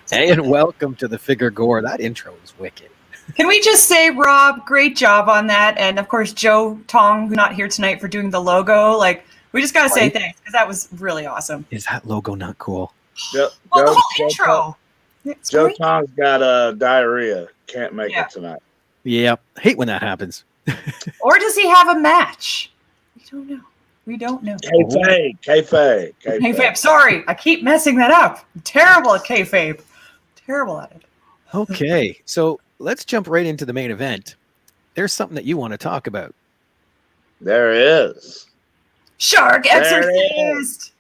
Hey, and welcome to the Figure Gore. That intro is wicked. Can we just say, Rob, great job on that. And of course, Joe Tong, who's not here tonight for doing the logo. We just got to say thanks because that was really awesome. Is that logo not cool? The whole intro. Joe Tong's got diarrhea. Can't make it tonight. Yep. Hate when that happens. Or does he have a match? We don't know. Kayfabe. Sorry, I keep messing that up. I'm terrible at kayfabe. Terrible at it. Okay, so let's jump right into the main event. There's something that you want to talk about. There is. Shark Exorcist.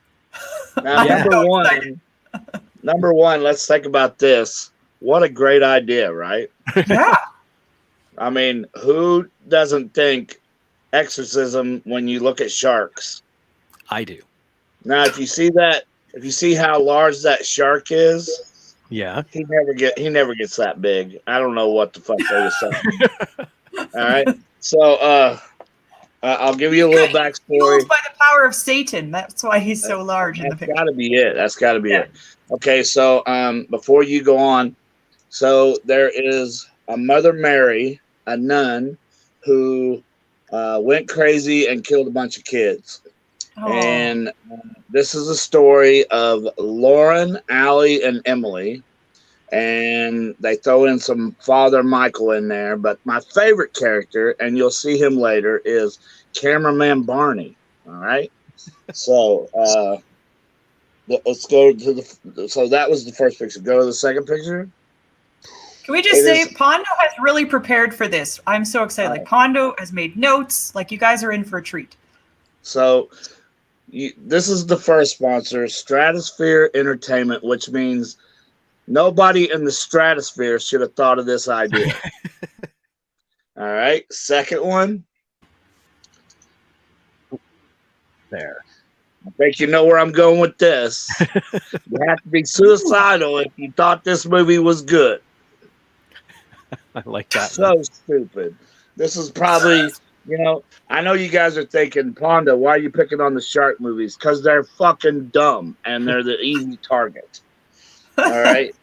Now, number one, let's think about this. What a great idea, right? Yeah. I mean, who doesn't think exorcism when you look at sharks? I do. Now, if you see how large that shark is, yeah, he never gets that big. I don't know what the fuck they were saying. All right, so I'll give you a little backstory. By the power of Satan, that's why he's so large in the picture. That's got to be it. Okay, so before you go on, so there is a Mother Mary, a nun, who went crazy and killed a bunch of kids. Oh. And this is a story of Lauren, Allie, and Emily. And they throw in some Father Michael in there. But my favorite character, and you'll see him later, is cameraman Barney. All right? So let's go to so that was the first picture. Go to the second picture. Can we just say Pondo has really prepared for this? I'm so excited. Pondo has made notes. You guys are in for a treat. So this is the first sponsor, Stratosphere Entertainment, which means nobody in the stratosphere should have thought of this idea. All right. Second one. There. I think you know where I'm going with this. You have to be suicidal if you thought this movie was good. I like that. So stupid. This is probably, I know you guys are thinking, Pondo, why are you picking on the shark movies? Because they're fucking dumb and they're the easy target. All right.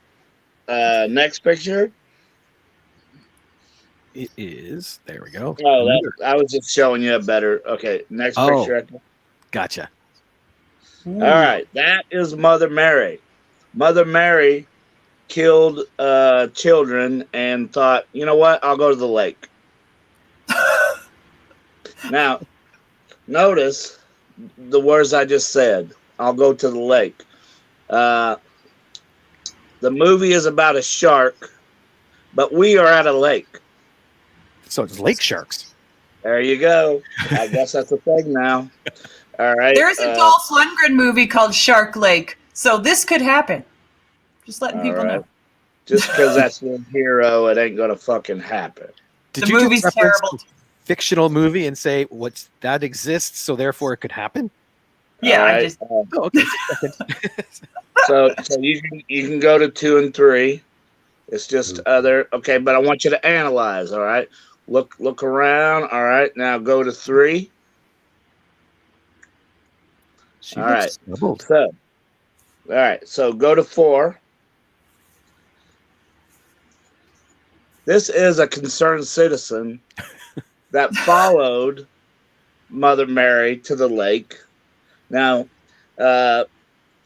Next picture. It is. There we go. Oh, I was just showing you a better. Okay. Next picture. Gotcha. All right. That is Mother Mary. Mother Mary killed children and thought, you know what? I'll go to the lake. Now, notice the words I just said. I'll go to the lake. The movie is about a shark, but we are at a lake. So it's lake sharks. There you go. I guess that's a thing now. All right. There's a Dolph Lundgren movie called Shark Lake, so this could happen. Just letting people know. Just because that's your hero, it ain't gonna fucking happen. Did the movie's terrible. Fictional movie and say that exists, so therefore it could happen. Yeah, right. Okay. so you can go to 2 and 3. It's just other. Okay, but I want you to analyze. All right, look around. All right, now go to 3. All right. So go to 4. This is a concerned citizen that followed Mother Mary to the lake. Now,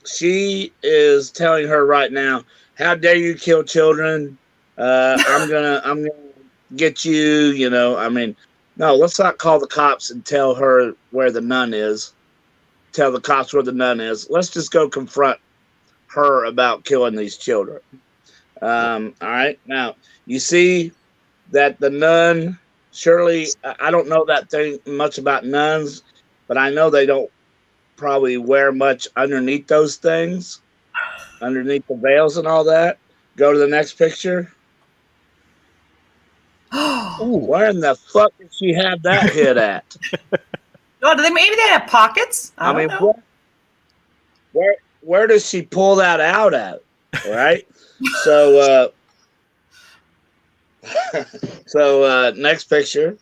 she is telling her right now, "How dare you kill children? I'm gonna get you." No, let's not call the cops and tell her where the nun is. Tell the cops where the nun is. Let's just go confront her about killing these children. All right. Now, you see that the nun, surely, I don't know much about nuns, but I know they don't probably wear much underneath those things, underneath the veils and all that. Go to the next picture. Where in the fuck did she have that hit at? Oh, maybe they have pockets? I mean, know. Where does she pull that out at? Right? So, next picture.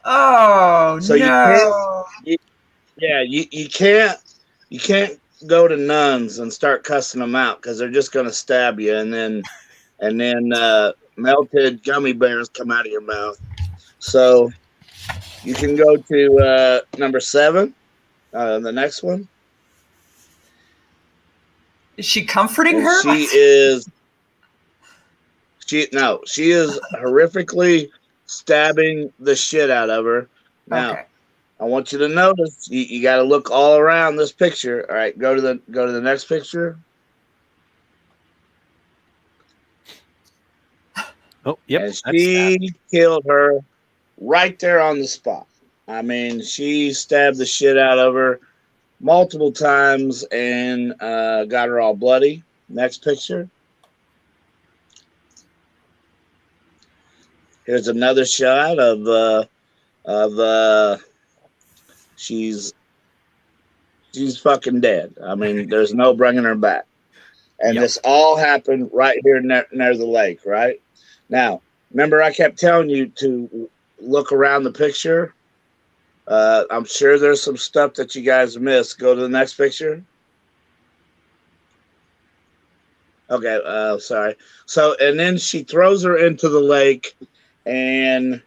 Oh, so no. You can't go to nuns and start cussing them out because they're just going to stab you, and then melted gummy bears come out of your mouth. So you can go to number 7, the next one. Is she comforting And her? she is horrifically stabbing the shit out of her. Now, Okay. I want you to notice you got to look all around this picture. All right, go to the next picture. Oh, yep. And she killed her right there on the spot. I mean, she stabbed the shit out of her multiple times and got her all bloody. Next picture. Here's another shot of she's fucking dead. I mean, there's no bringing her back. And this all happened right here near the lake, right? Now, remember I kept telling you to look around the picture? I'm sure there's some stuff that you guys missed. Go to the next picture. Okay, sorry. So, and then she throws her into the lake and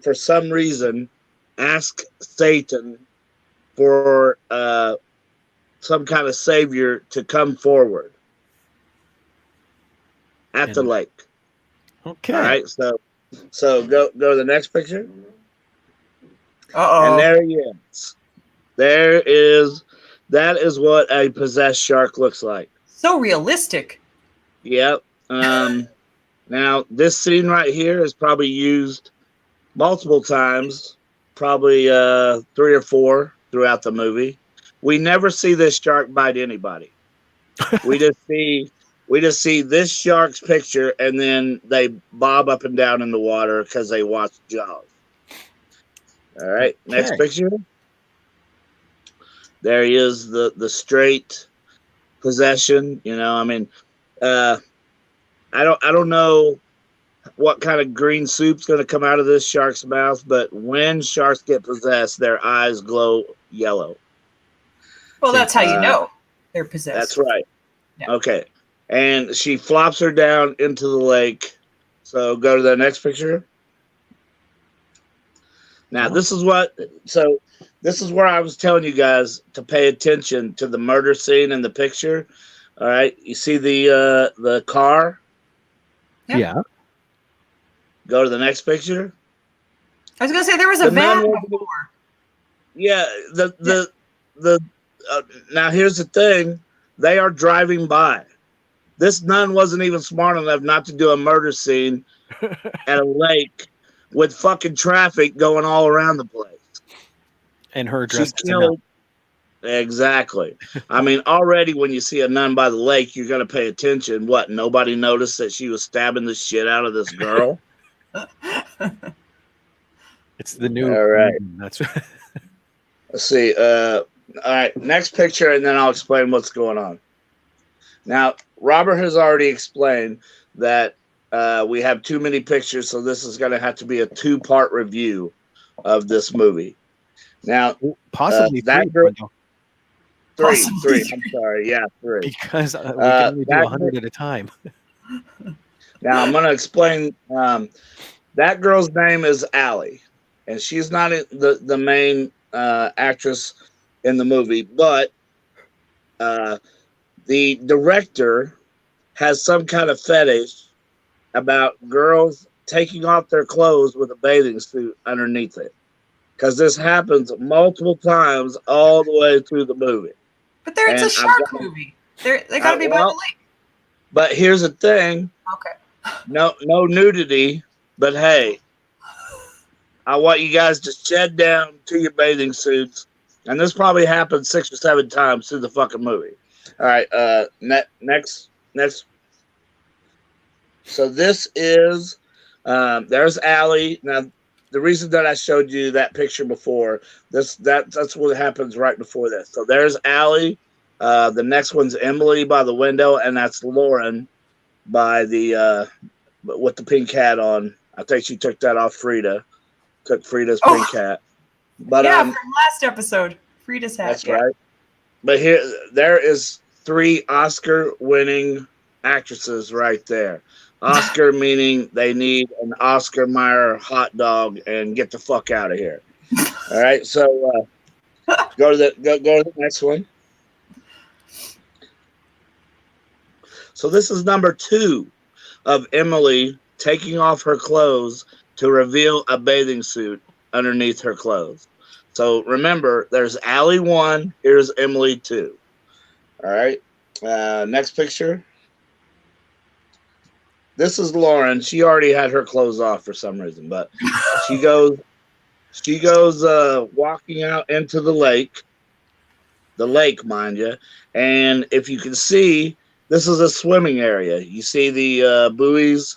for some reason ask Satan for some kind of savior to come forward at the lake. Okay. All right, so go to the next picture. Uh-oh. And there he is. That is what a possessed shark looks like. So realistic. Yep. Now this scene right here is probably used multiple times, probably 3 or 4 throughout the movie. We never see this shark bite anybody. We just see this shark's picture, and then they bob up and down in the water because they watch Jaws. All right, next picture. There he is, the straight possession. You know, I mean, I don't know what kind of green soup's going to come out of this shark's mouth, but when sharks get possessed, their eyes glow yellow. Well, that's how you know they're possessed. That's right. Yeah. Okay. And she flops her down into the lake. So go to the next picture. Now, this is where I was telling you guys to pay attention to the murder scene in the picture. All right. You see the car? Yeah. Go to the next picture. I was going to say there was a van before. Yeah. Now, here's the thing. They are driving by. This nun wasn't even smart enough not to do a murder scene at a lake with fucking traffic going all around the place. And her dressed as a nun. Exactly. I mean, already when you see a nun by the lake, you're going to pay attention. What? Nobody noticed that she was stabbing the shit out of this girl? It's the new. All right. That's right. Let's see. All right. Next picture, and then I'll explain what's going on. Now, Robert has already explained that we have too many pictures, so this is going to have to be a 2-part review of this movie. Now, possibly that three. Three. I'm sorry. Yeah, 3. Because we can only do 100 at a time. Now, I'm going to explain. That girl's name is Allie, and she's not the main actress in the movie, but the director has some kind of fetish about girls taking off their clothes with a bathing suit underneath it. Because this happens multiple times all the way through the movie. But it's a shark movie. They got to be by the lake. But here's the thing. Okay. No nudity, but hey, I want you guys to shed down to your bathing suits. And this probably happened 6 or 7 times through the fucking movie. All right, next. So this is, there's Allie. Now, the reason that I showed you that picture before, that's what happens right before this. So there's Allie. The next one's Emily by the window, and that's Lauren by the with the pink hat on. I think she took that off Frida. Took Frida's pink hat. But from last episode, Frida's hat. That's right. but there is 3 Oscar-winning actresses right there. Oscar meaning they need an Oscar Mayer hot dog and get the fuck out of here. All right, so go to the next one. So this is number 2 of Emily taking off her clothes to reveal a bathing suit underneath her clothes. So remember, there's Allie 1, here's Emily 2. All right, next picture. This is Lauren. She already had her clothes off for some reason, but she goes walking out into the lake, mind you. And if you can see, this is a swimming area. You see the buoys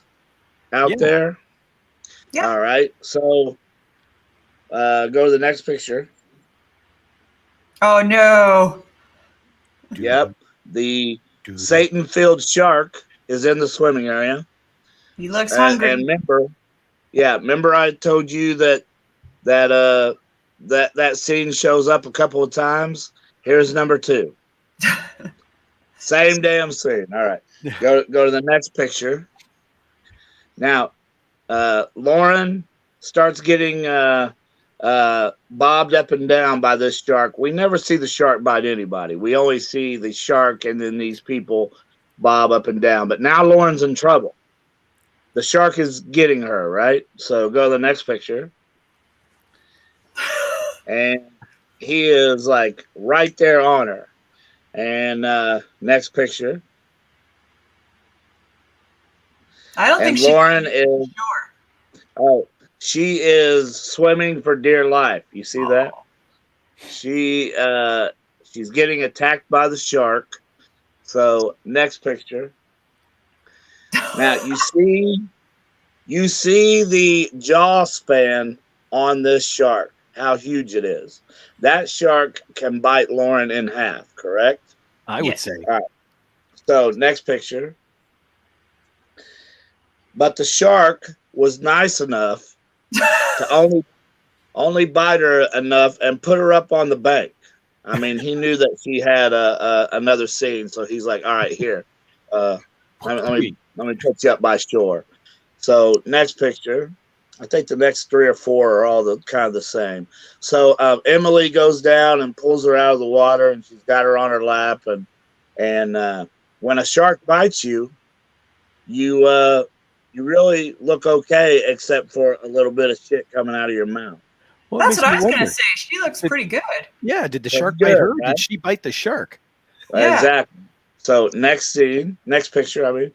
out there? Yeah. All right. So go to the next picture. Oh, no. Yep. The Satan-filled shark is in the swimming area. He looks hungry. And remember I told you that scene shows up a couple of times? Here's number 2. Same damn scene. All right. Go to the next picture. Now, Lauren starts getting bobbed up and down by this shark. We never see the shark bite anybody. We only see the shark and then these people bob up and down. But now Lauren's in trouble. The shark is getting her, right? So go to the next picture. And he is like right there on her. And next picture. I don't think Lauren is sure. Oh, she is swimming for dear life. You see that? She's getting attacked by the shark. So next picture. Now you see the jaw span on this shark, how huge it is. That shark can bite Lauren in half, correct? I would say. All right. So next picture. But the shark was nice enough to only bite her enough and put her up on the bank. I mean, he knew that she had another scene, so he's like, "All right, here, let me put you up by shore." So next picture, I think the next 3 or 4 are all kind of the same. So Emily goes down and pulls her out of the water, and she's got her on her lap. And when a shark bites you, you really look okay, except for a little bit of shit coming out of your mouth. Well, that's what I was going to say. She looks pretty good. Yeah. Did the shark bite her? Right? Did she bite the shark? Yeah. Exactly. So next picture. I mean.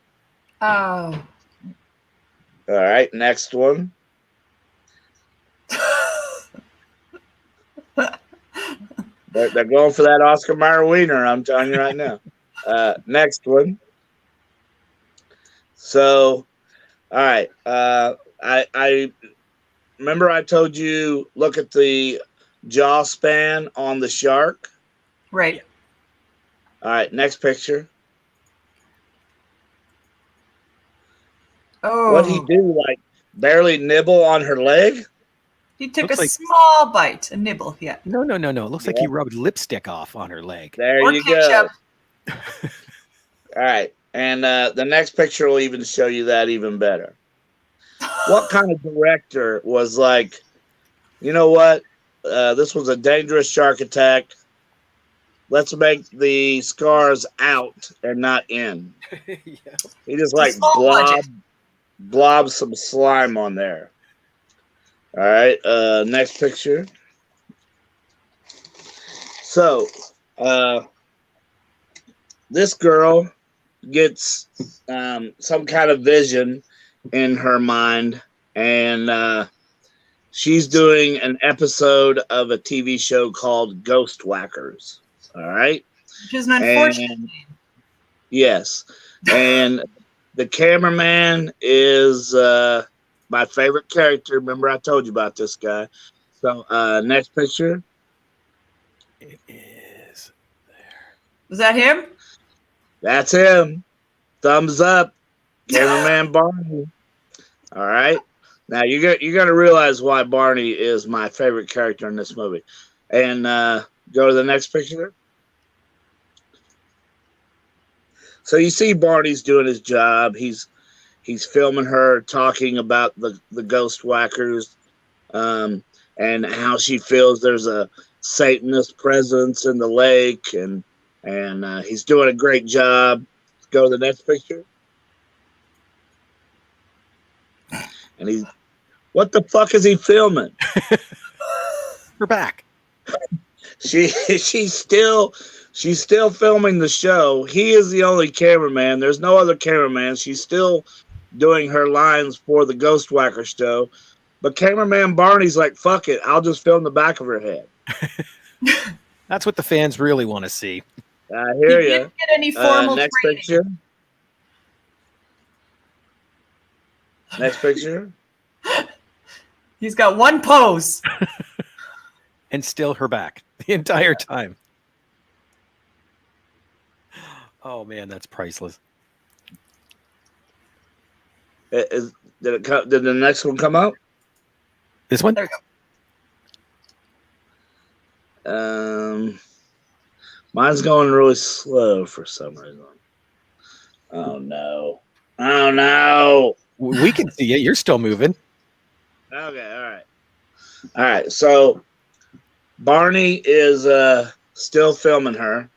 Oh. All right. Next one. They're going for that Oscar Mayer wiener. I'm telling you right now. Next one. So, all right. I remember I told you look at the jaw span on the shark. Right. All right. Next picture. Oh. What'd he do? Like barely nibble on her leg? He took Looks a like- small bite, a nibble. Yeah. No. It looks like he rubbed lipstick off on her leg. There Or you ketchup. go. All right. And the next picture will even show you that even better. What kind of director was like, you know what? This was a dangerous shark attack. Let's make the scars out and not in. Yeah. He just like blob some slime on there. All right. Next picture. So, this girl gets some kind of vision in her mind, and she's doing an episode of a TV show called Ghost Whackers. All right. Which is an unfortunate name. Yes. And the cameraman is my favorite character. Remember, I told you about this guy. So, next picture. It is there. Was that him? That's him. Thumbs up. Cameraman Barney. All right. Now, you're going to realize why Barney is my favorite character in this movie. And go to the next picture. So you see Barney's doing his job. He's filming her talking about the ghost whackers, and how she feels there's a Satanist presence in the lake, and he's doing a great job. Let's go to the next picture. And he's, what the fuck is he filming? We're back. She's still filming the show. He is the only cameraman. There's no other cameraman. She's still doing her lines for the Ghost Whacker show. But cameraman Barney's like, fuck it, I'll just film the back of her head. That's what the fans really want to see. I hear He you. didn't get any formal Next training. picture. Next picture. He's got one pose. And still her back the entire time. Oh man, that's priceless. Did the next one come out? This one? There we go. Mine's going really slow for some reason. Oh no. Oh no. We can see you. You're still moving. Okay, all right. All right, so Barney is still filming her.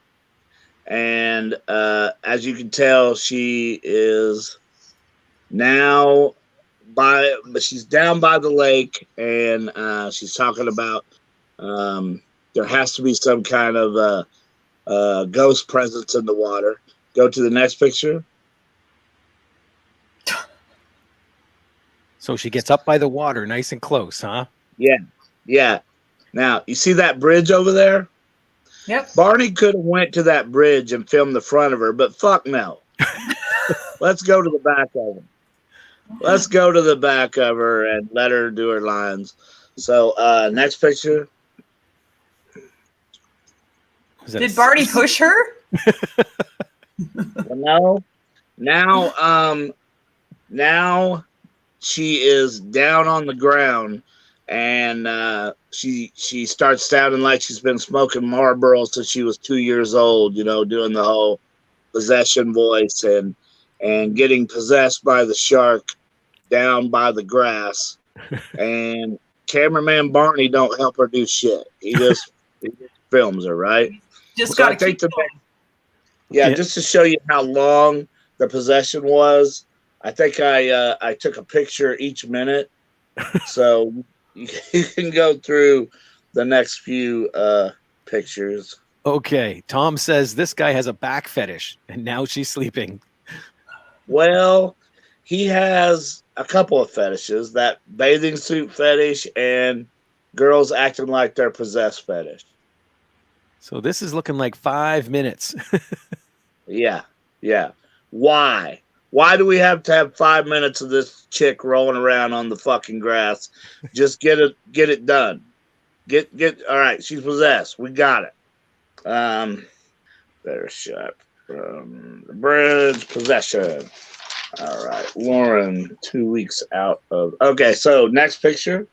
And as you can tell, she is now but she's down by the lake, and she's talking about there has to be some kind of ghost presence in the water. Go to the next picture. So she gets up by the water, nice and close, huh? Yeah, yeah. Now, you see that bridge over there? Yep. Barney could have went to that bridge and filmed the front of her, but fuck no. Let's go to the back of her. Let's go to the back of her and let her do her lines. So, next picture. Did Barney push her? No. Now she is down on the ground, and she starts sounding like she's been smoking Marlboro since she was 2 years old, you know, doing the whole possession voice and getting possessed by the shark down by the grass. And cameraman Barney don't help her do shit. He just films her, right? Just So got to keep going. Yeah, just to show you how long the possession was, I think I took a picture each minute. So you can go through the next few pictures. Okay. Tom says this guy has a back fetish, and now she's sleeping. Well, he has a couple of fetishes, that bathing suit fetish and girls acting like they're possessed fetish. So this is looking like 5 minutes. Yeah. Why? Why do we have to have 5 minutes of this chick rolling around on the fucking grass? Just get it done. All right, she's possessed. We got it. Better shot from the bridge. Possession. All right, Lauren, 2 weeks out of. Okay, so next picture.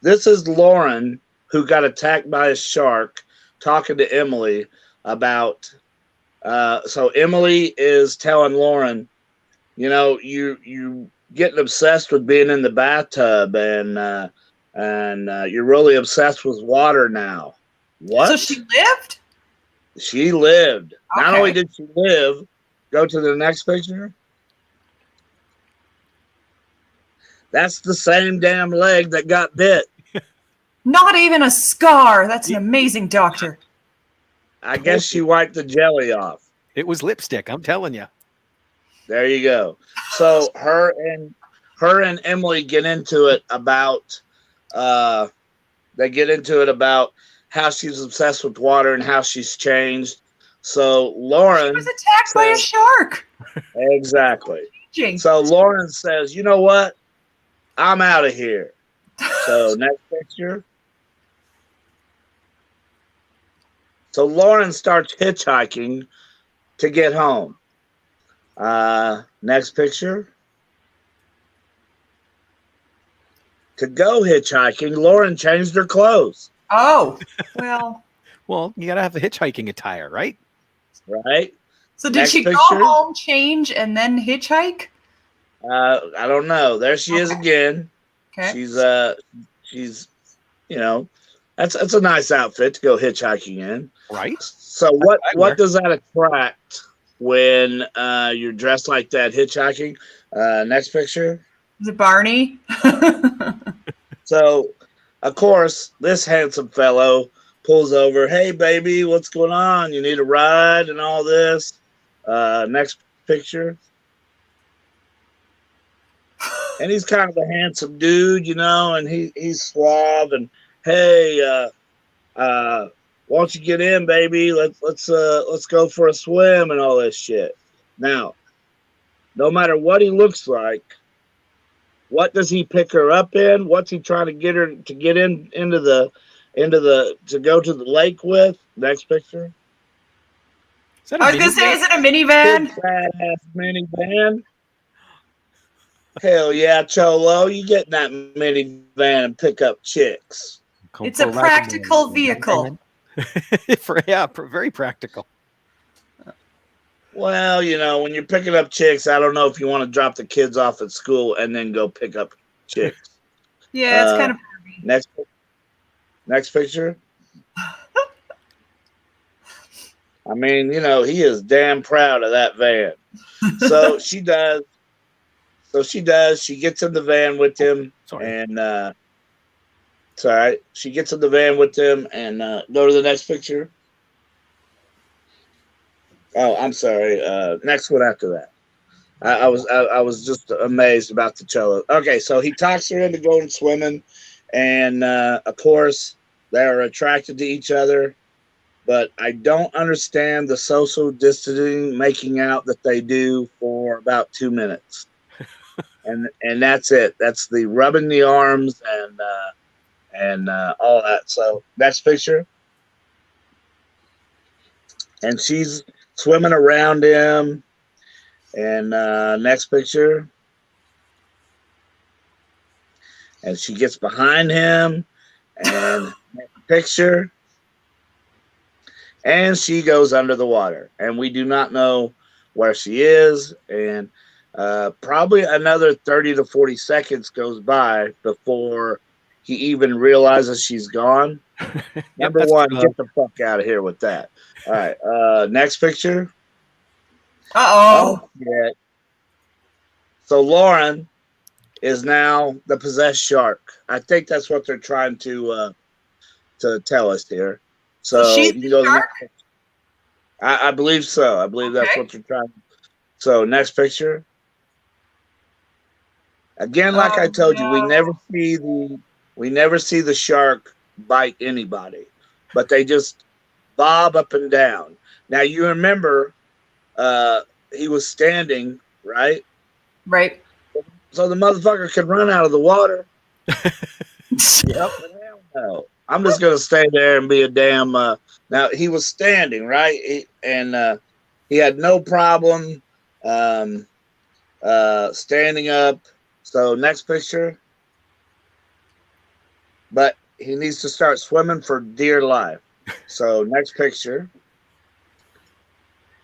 This is Lauren, who got attacked by a shark, talking to Emily about. So Emily is telling Lauren, you know, you getting obsessed with being in the bathtub, and you're really obsessed with water now. What? So she lived? She lived. Not Okay. only did she live, go to the next picture. That's the same damn leg that got bit. Not even a scar. That's an amazing doctor. I guess she wiped the jelly off. It was lipstick, I'm telling you. There you go. So her and Emily get into it about how she's obsessed with water and how she's changed. So Lauren She was attacked by a shark. Exactly. Changing. So Lauren says, you know what? I'm out of here. So next picture. So Lauren starts hitchhiking to get home. Next picture. To go hitchhiking, Lauren changed her clothes. Oh, well. Well, you got to have the hitchhiking attire, right? right? So did Next she picture. go home, change, and then hitchhike? I don't know. There she is Okay. again. Okay. She's that's a nice outfit to go hitchhiking in. Right? So what what does that attract when you're dressed like that hitchhiking? Next picture. Is it Barney? So, of course, this handsome fellow pulls over. Hey, baby, what's going on? You need a ride and all this. Next picture. And he's kind of a handsome dude, you know, and he's suave. And hey, why don't you get in, baby? Let's go for a swim and all this shit. Now, no matter what he looks like, what does he pick her up in? What's he trying to get her to get into the to go to the lake with? Next picture. Is that a I was gonna say, minivan? is it a minivan? Big badass minivan. Hell yeah, Cholo! You get in that minivan and pick up chicks. It's a practical vehicle. Very practical. Well, you know, when you're picking up chicks, I don't know if you want to drop the kids off at school and then go pick up chicks. Yeah, it's kind of Next picture. I mean, you know, he is damn proud of that van. So she does. She gets in the van with him. Sorry. And it's all right. She gets in the van with him and go to the next picture. Oh, I'm sorry. Next one after that. I was just amazed about the cello. Okay, so he talks her into going swimming, and of course they're attracted to each other. But I don't understand the social distancing, making out that they do for about 2 minutes, and that's it. That's the rubbing the arms and all that. So next picture, and she's swimming around him. And next picture. And she gets behind him. And next picture. And she goes under the water. And we do not know where she is. And probably another 30 to 40 seconds goes by before he even realizes she's gone. Number one, get the fuck out of here with that. All right. Next picture. Uh-oh. Yeah. So Lauren is now the possessed shark. I think that's what they're trying to tell us here. So she's you can the go. shark? I believe so. I believe that's what they're trying. So next picture. Again, like I told you, we never see the shark bite anybody, but they just bob up and down. Now you remember. He was standing, right? Right. So the motherfucker could run out of the water. Yep. Hell no. I'm just gonna stay there and be a damn. Now he was standing, right? He had no problem standing up. So next picture. But he needs to start swimming for dear life. So next picture.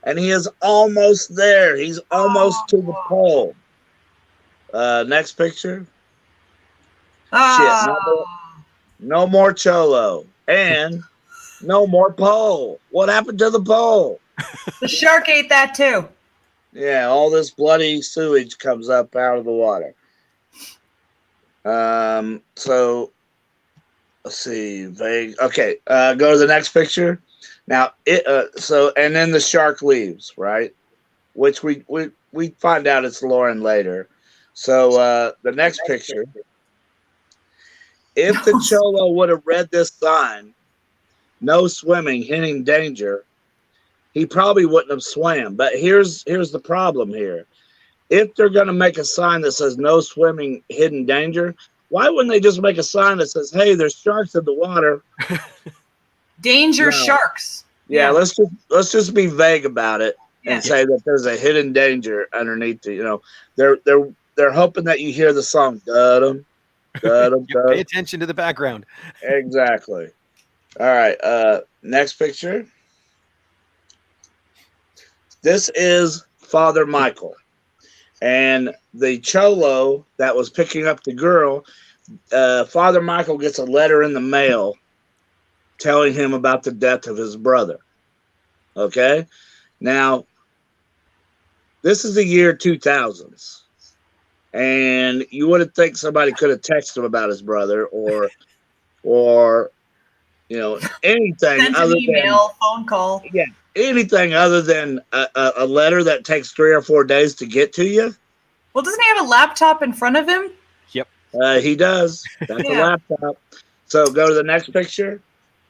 And he is almost there. He's almost to the pole. Next picture. Shit. No more Cholo. And no more pole. What happened to the pole? The shark ate that too. Yeah, all this bloody sewage comes up out of the water. So let's see. Vague. Okay. Go to the next picture. Now and then the shark leaves, right? Which we find out it's Lauren later. So the next picture. If the Cholo would have read this sign, no swimming, hinting danger, he probably wouldn't have swam. But here's the problem here. If they're gonna make a sign that says no swimming, hidden danger, why wouldn't they just make a sign that says, hey, there's sharks in the water? Danger sharks. Yeah, let's just be vague about it and say that there's a hidden danger underneath the, they're hoping that you hear the song da-dum, da-dum, da-dum. Pay attention to the background. Exactly. All right, next picture. This is Father Michael. And the cholo that was picking up the girl, Father Michael gets a letter in the mail telling him about the death of his brother. Okay? Now, this is the year 2000s. And you wouldn't think somebody could have texted him about his brother or anything Sent other an email, phone call. anything other than a letter that takes 3 or 4 days to get to you. Well, doesn't he have a laptop in front of him? Yep. He does. That's a Yeah. laptop. So go to the next picture.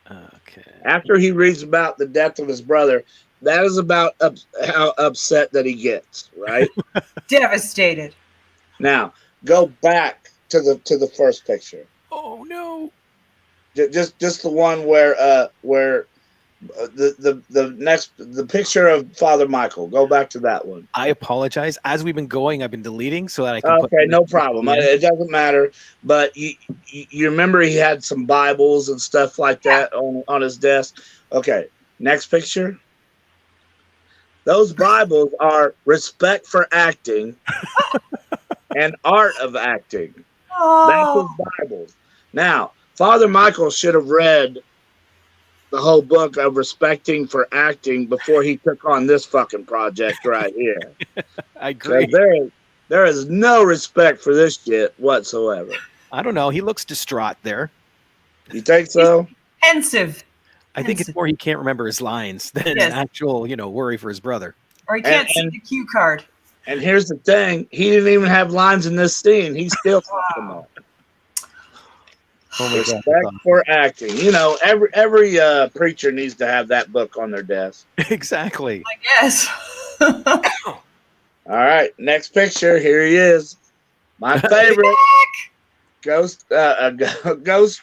Okay. After he reads about the death of his brother, that is about how upset that he gets, right? Devastated. Now, go back to the first picture. Oh no. Just the one where the picture of Father Michael. Go back to that one. I apologize. As we've been going, I've been deleting so that I can Okay, put no problem. Yeah. It doesn't matter. But you remember he had some Bibles and stuff like that on his desk. Okay, next picture. Those Bibles are Respect for Acting and Art of Acting. Oh. That's his Bibles. Now, Father Michael should have read the whole book of Respecting for Acting before he took on this fucking project right here. I agree. There is no respect for this shit whatsoever. I don't know. He looks distraught there. You think so? Pensive. I think it's more he can't remember his lines than Yes. actual, worry for his brother. Or he can't see the cue card. And here's the thing: he didn't even have lines in this scene. He still fucked them up. Oh my Respect God. for Acting. Every preacher needs to have that book on their desk. Exactly. I guess. All right, next picture. Here he is. My favorite. Ghost Whackers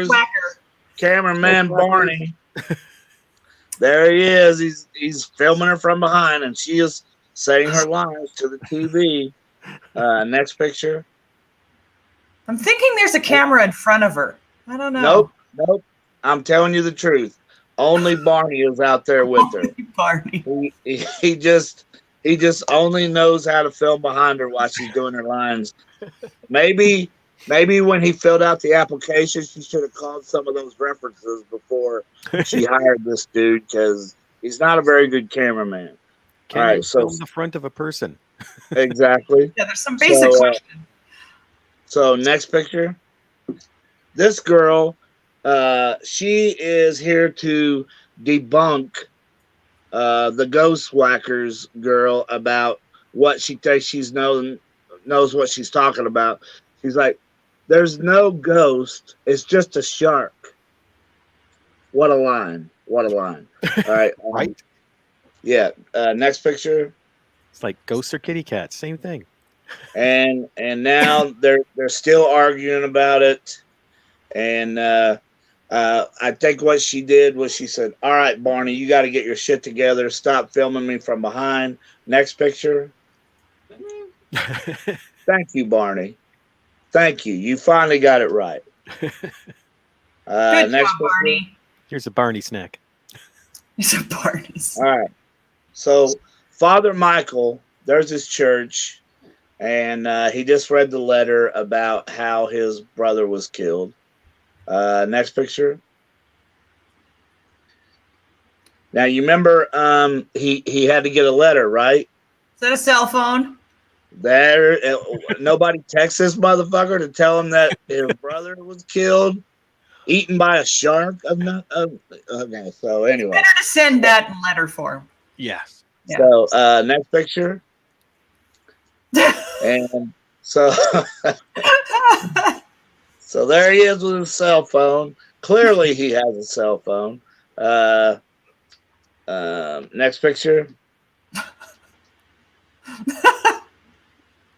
Whacker. cameraman Barney. There he is. He's filming her from behind, and she is saying her lines to the TV. Next picture. I'm thinking there's a camera in front of her. I don't know. Nope. I'm telling you the truth. Only Barney is out there with her. Barney. He just only knows how to film behind her while she's doing her lines. Maybe when he filled out the application, she should have called some of those references before she hired this dude, because he's not a very good cameraman. Can you film the front of a person? Exactly. Yeah, there's some basic questions. So next picture. This girl, she is here to debunk the Ghost Whackers girl about what she thinks knows what she's talking about. She's like, there's no ghost. It's just a shark. What a line. What a line. All right. Right? Yeah. Next picture. It's like ghosts or kitty cats. Same thing. And now they're still arguing about it. And I think what she did was she said, all right, Barney, you got to get your shit together. Stop filming me from behind. Next picture. Thank you, Barney. Thank you. You finally got it right. Good next job, Barney. Here's a Barney snack. He's a Barney. All right. So Father Michael, there's his church, and he just read the letter about how his brother was killed. Next picture. Now you remember he had to get a letter, right? Is that a cell phone? There, nobody texts this motherfucker to tell him that his brother was killed, eaten by a shark. Okay, so anyway, Better to send that in letter form. Yes. Yeah. So next picture, and so so there he is with his cell phone. Clearly, he has a cell phone. Next picture.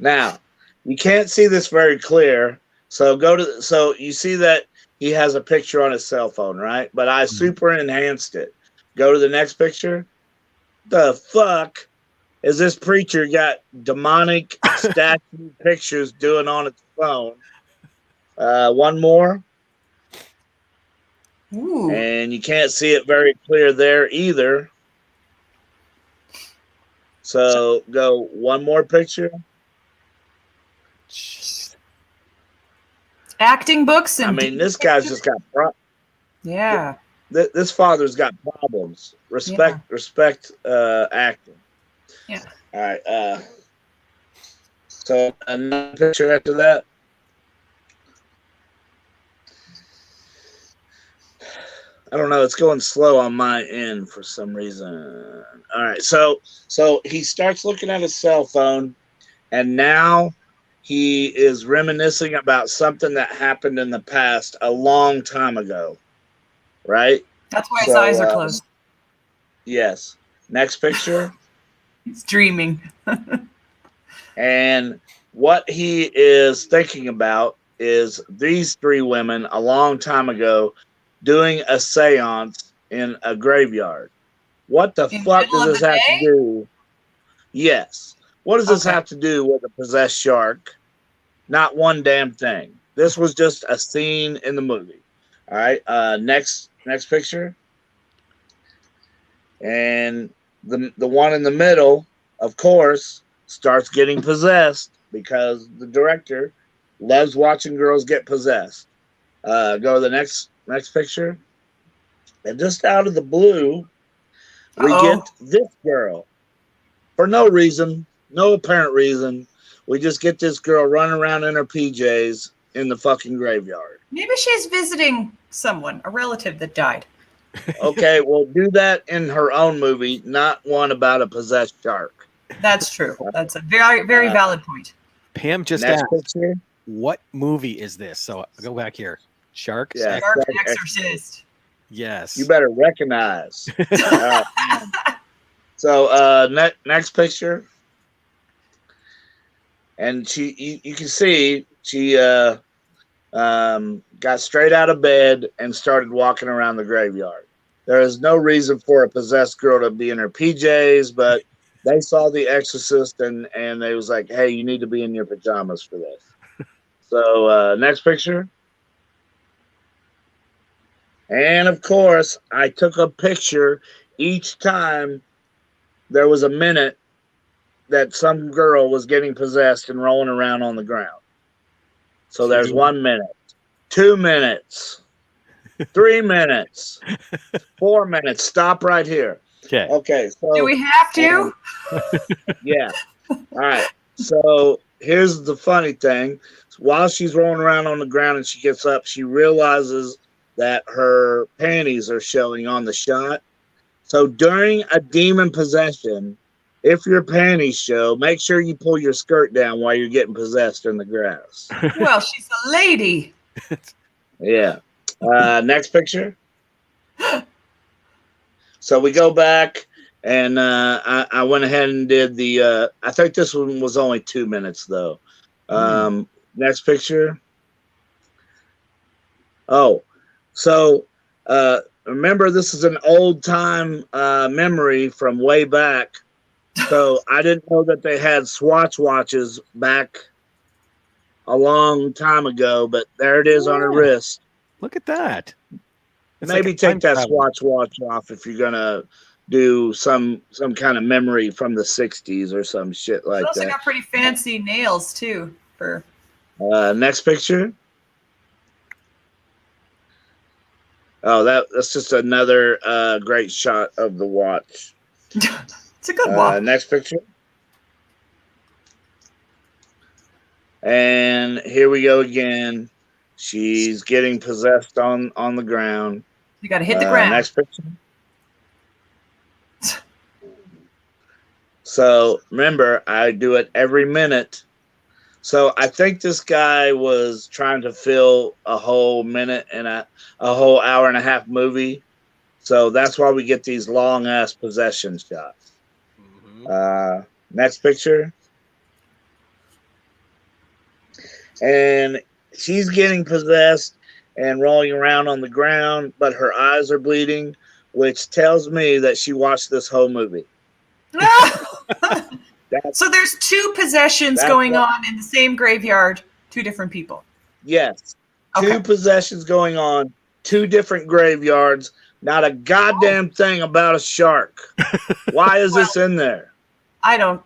Now, you can't see this very clear, so so you see that he has a picture on his cell phone, right? But I super enhanced it. Go to the next picture. The fuck is this preacher got demonic statue pictures doing on his phone? One more. Ooh. And you can't see it very clear there either. So go one more picture. Acting books and I mean, this guy's just got yeah. This father's got problems. Respect acting. Yeah. All right. So another picture after that. I don't know. It's going slow on my end for some reason. All right. So he starts looking at his cell phone, and now he is reminiscing about something that happened in the past a long time ago. Right? That's why his eyes are closed. Yes. Next picture. He's dreaming. And what he is thinking about is these three women a long time ago doing a seance in a graveyard. What the fuck does this have to do? Yes. What does this have to do with a possessed shark? Not one damn thing. This was just a scene in the movie. All right. Next picture. And the one in the middle, of course, starts getting possessed because the director loves watching girls get possessed. Go to the next picture. And just out of the blue, we get this girl. For no reason, no apparent reason. We just get this girl running around in her PJs in the fucking graveyard. Maybe she's visiting someone, a relative that died. Okay, well, do that in her own movie, not one about a possessed shark. That's true. That's a very, very valid point. Pam just asked, what movie is this? So I'll go back here. Shark? Yeah, Shark Exorcist. Yes. You better recognize. So next picture. And you can see she got straight out of bed and started walking around the graveyard. There is no reason for a possessed girl to be in her PJs, but they saw The Exorcist and they was like, hey, you need to be in your pajamas for this. So next picture. And of course, I took a picture each time there was a minute that some girl was getting possessed and rolling around on the ground. So there's 1 minute, 2 minutes, 3 minutes, 4 minutes. Stop right here. Okay. So do we have to? Yeah. All right. So here's the funny thing. While she's rolling around on the ground and she gets up, she realizes that her panties are showing on the shot. So during a demon possession, if your panties show, make sure you pull your skirt down while you're getting possessed in the grass. Well, she's a lady. Yeah. Next picture. So we go back, and I went ahead and did the. I think this one was only 2 minutes though. Next picture. Oh, so remember, this is an old time memory from way back. So I didn't know that they had Swatch watches back a long time ago, but there it is on her wrist. Look at that. It's Maybe like take that Swatch watch off if you're gonna do some kind of memory from the 60s or some shit like She also that. got pretty fancy nails too. For next picture. Oh, that's just another great shot of the watch. It's a good watch. Next picture. And here we go again. She's getting possessed on the ground. You got to hit the ground. Next picture. So remember, I do it every minute. So I think this guy was trying to fill a whole minute and a whole hour and a half movie. So that's why we get these long ass possession shots. Next picture. And she's getting possessed and rolling around on the ground, but her eyes are bleeding, which tells me that she watched this whole movie. So there's two possessions going on in the same graveyard, two different people. Yes. Two possessions going on, two different graveyards, not a goddamn thing about a shark. Why is this in there? I don't.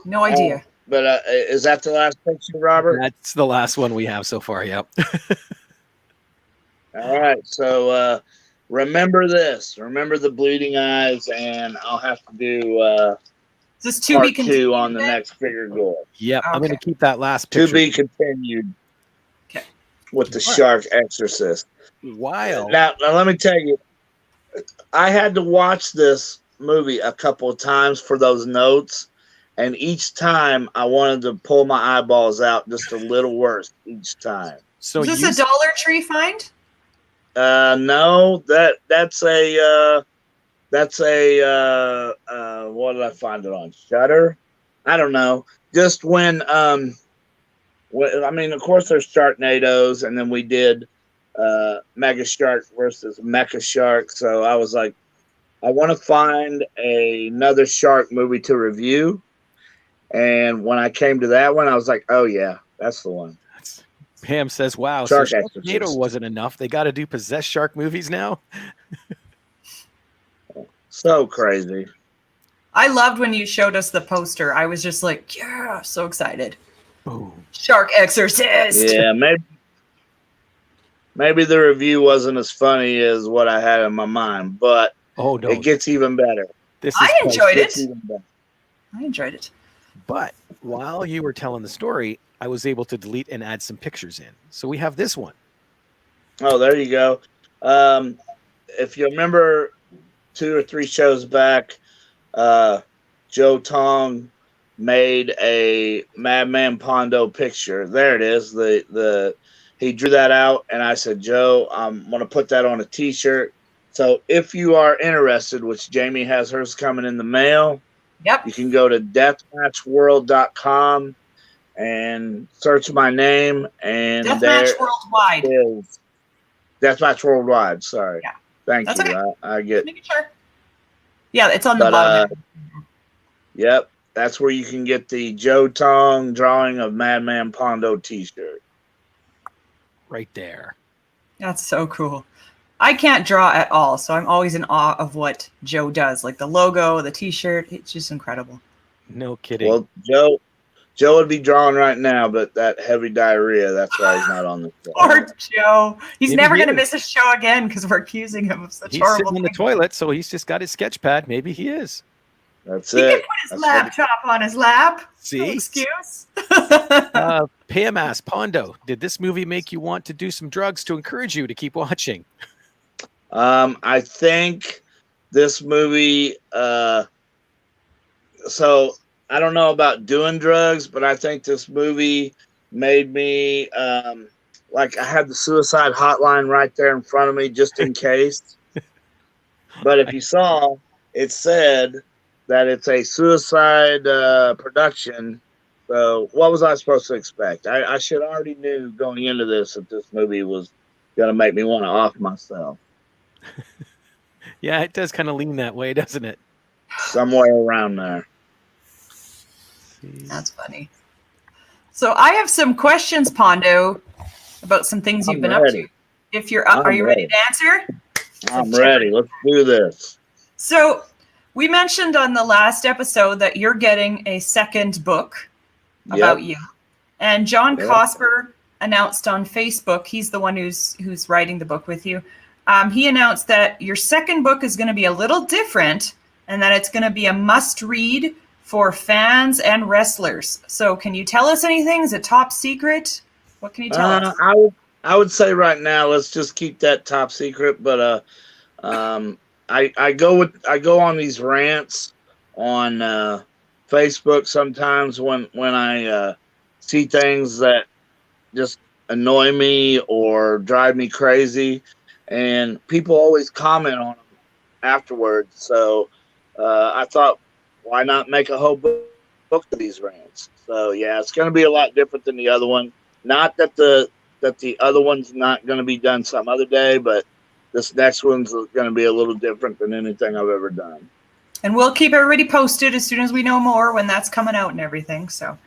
No idea. But is that the last picture, Robert? That's the last one we have so far. Yep. All right. So remember this. Remember the bleeding eyes, and I'll have to do Is this to part be continued? 2 on the then? next figure Gore. Yep. I'm going Okay. to keep that last To picture. be continued. Okay. With the All right. Shark Exorcist. Wild. Now let me tell you, I had to watch this movie a couple of times for those notes, and each time I wanted to pull my eyeballs out just a little worse each time. So Is this a Dollar Tree find? No, that's a what did I find it on? Shutter? I don't know. Just when I mean, of course there's Sharknadoes, and then we did Mega Shark versus Mecha Shark. So I was like, I want to find another shark movie to review. And when I came to that one, I was like, oh yeah, that's the one. Pam says, wow, Shark so Exorcist. Sharknado wasn't enough. They got to do possessed shark movies now? So crazy. I loved when you showed us the poster. I was just like, yeah, so excited. Boom. Shark Exorcist. Yeah, maybe the review wasn't as funny as what I had in my mind, but Oh, no. it gets even better. This I is enjoyed It gets it. even better. I enjoyed it. But while you were telling the story, I was able to delete and add some pictures in. So we have this one. Oh, there you go. If you remember 2 or 3 shows back, Joe Tong made a Madman Pondo picture. There it is. He drew that out, and I said, Joe, I'm going to put that on a T-shirt. So if you are interested, which Jamie has hers coming in the mail, Yep. you can go to deathmatchworld.com and search my name, and there Deathmatch Worldwide. is Deathmatch Worldwide. Sorry. Yeah. Thank That's you. okay. I get. Making sure. Yeah, it's on the But, bottom. Yep, that's where you can get the Joe Tong drawing of Madman Pondo T-shirt. Right there. That's so cool. I can't draw at all, so I'm always in awe of what Joe does. Like the logo, the T-shirt. It's just incredible. No kidding. Well, Joe would be drawing right now, but that heavy diarrhea, that's why he's not on the show. Poor Joe. He's Maybe never he going to is. miss a show again because we're accusing him of such He's horrible sitting in the things. toilet, so he's just got his sketch pad. Maybe he is. That's He can it. put his That's laptop on his lap. No See? excuse. Pam asked, Pondo, did this movie make you want to do some drugs to encourage you to keep watching? I think this movie, so I don't know about doing drugs, but I think this movie made me, like I had the suicide hotline right there in front of me just in case. But if you saw, it said that it's a suicide production. So what was I supposed to expect? I should already knew going into this that this movie was going to make me want to off myself. Yeah, it does kind of lean that way, doesn't it? Somewhere around there. That's funny. So I have some questions, Pondo, about some things you've been ready. up to. If you're up, are you ready to answer? I'm ready. Let's do this. So we mentioned on the last episode that you're getting a second book about you. And John Yep. Cosper announced on Facebook, he's the one who's writing the book with you. He announced that your second book is going to be a little different and that it's going to be a must-read for fans and wrestlers. So can you tell us anything? Is it top secret? What can you tell us? I would say right now let's just keep that top secret. But I go on these rants on Facebook sometimes when I see things that just annoy me or drive me crazy, and people always comment on them afterwards. So I thought, why not make a whole book of these rants? So yeah, it's going to be a lot different than the other one. Not that the other one's not going to be done some other day, but this next one's going to be a little different than anything I've ever done. And we'll keep everybody posted as soon as we know more when that's coming out and everything. So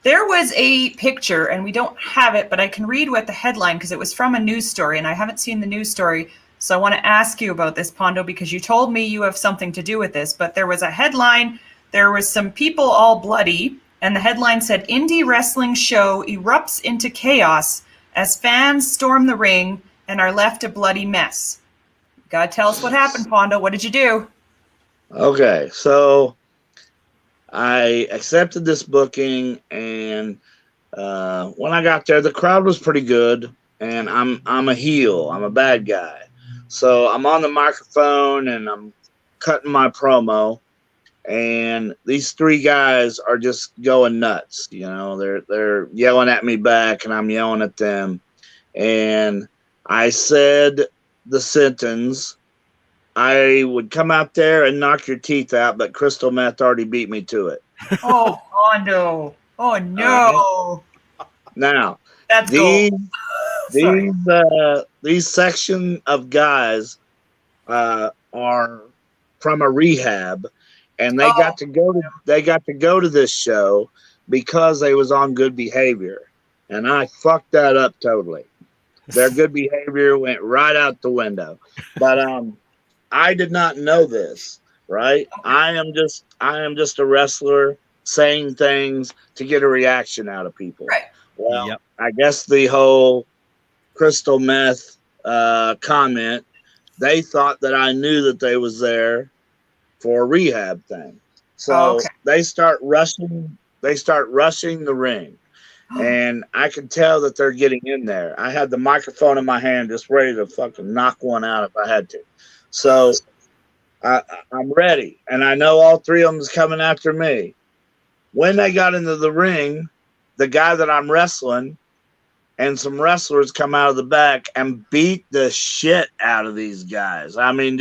there was a picture, and we don't have it, but I can read what the headline, because it was from a news story, and I haven't seen the news story. So I want to ask you about this, Pondo, because you told me you have something to do with this, but there was a headline, there was some people all bloody, and the headline said, Indie Wrestling Show erupts into chaos as fans storm the ring and are left a bloody mess. Gotta tell us what happened, Pondo. What did you do? Okay, so I accepted this booking, and when I got there, the crowd was pretty good, and I'm a heel. I'm a bad guy. So I'm on the microphone, and I'm cutting my promo, and these three guys are just going nuts. You know, they're yelling at me back, and I'm yelling at them. And I said the sentence, I would come out there and knock your teeth out, but crystal meth already beat me to it. Oh, Pondo. Oh, no. Now, That's gold. these section of guys are from a rehab, and they got to go to this show because they was on good behavior, and I fucked that up totally. Their good behavior went right out the window. But I did not know this, right? I am just a wrestler saying things to get a reaction out of people. Right. Well, Yep. I guess the whole crystal meth comment, they thought that I knew that they was there for a rehab thing. So they start rushing the ring. And I could tell that they're getting in there. I had the microphone in my hand just ready to fucking knock one out if I had to. So I'm ready. And I know all three of them is coming after me. When they got into the ring, the guy that I'm wrestling and some wrestlers come out of the back and beat the shit out of these guys. I mean,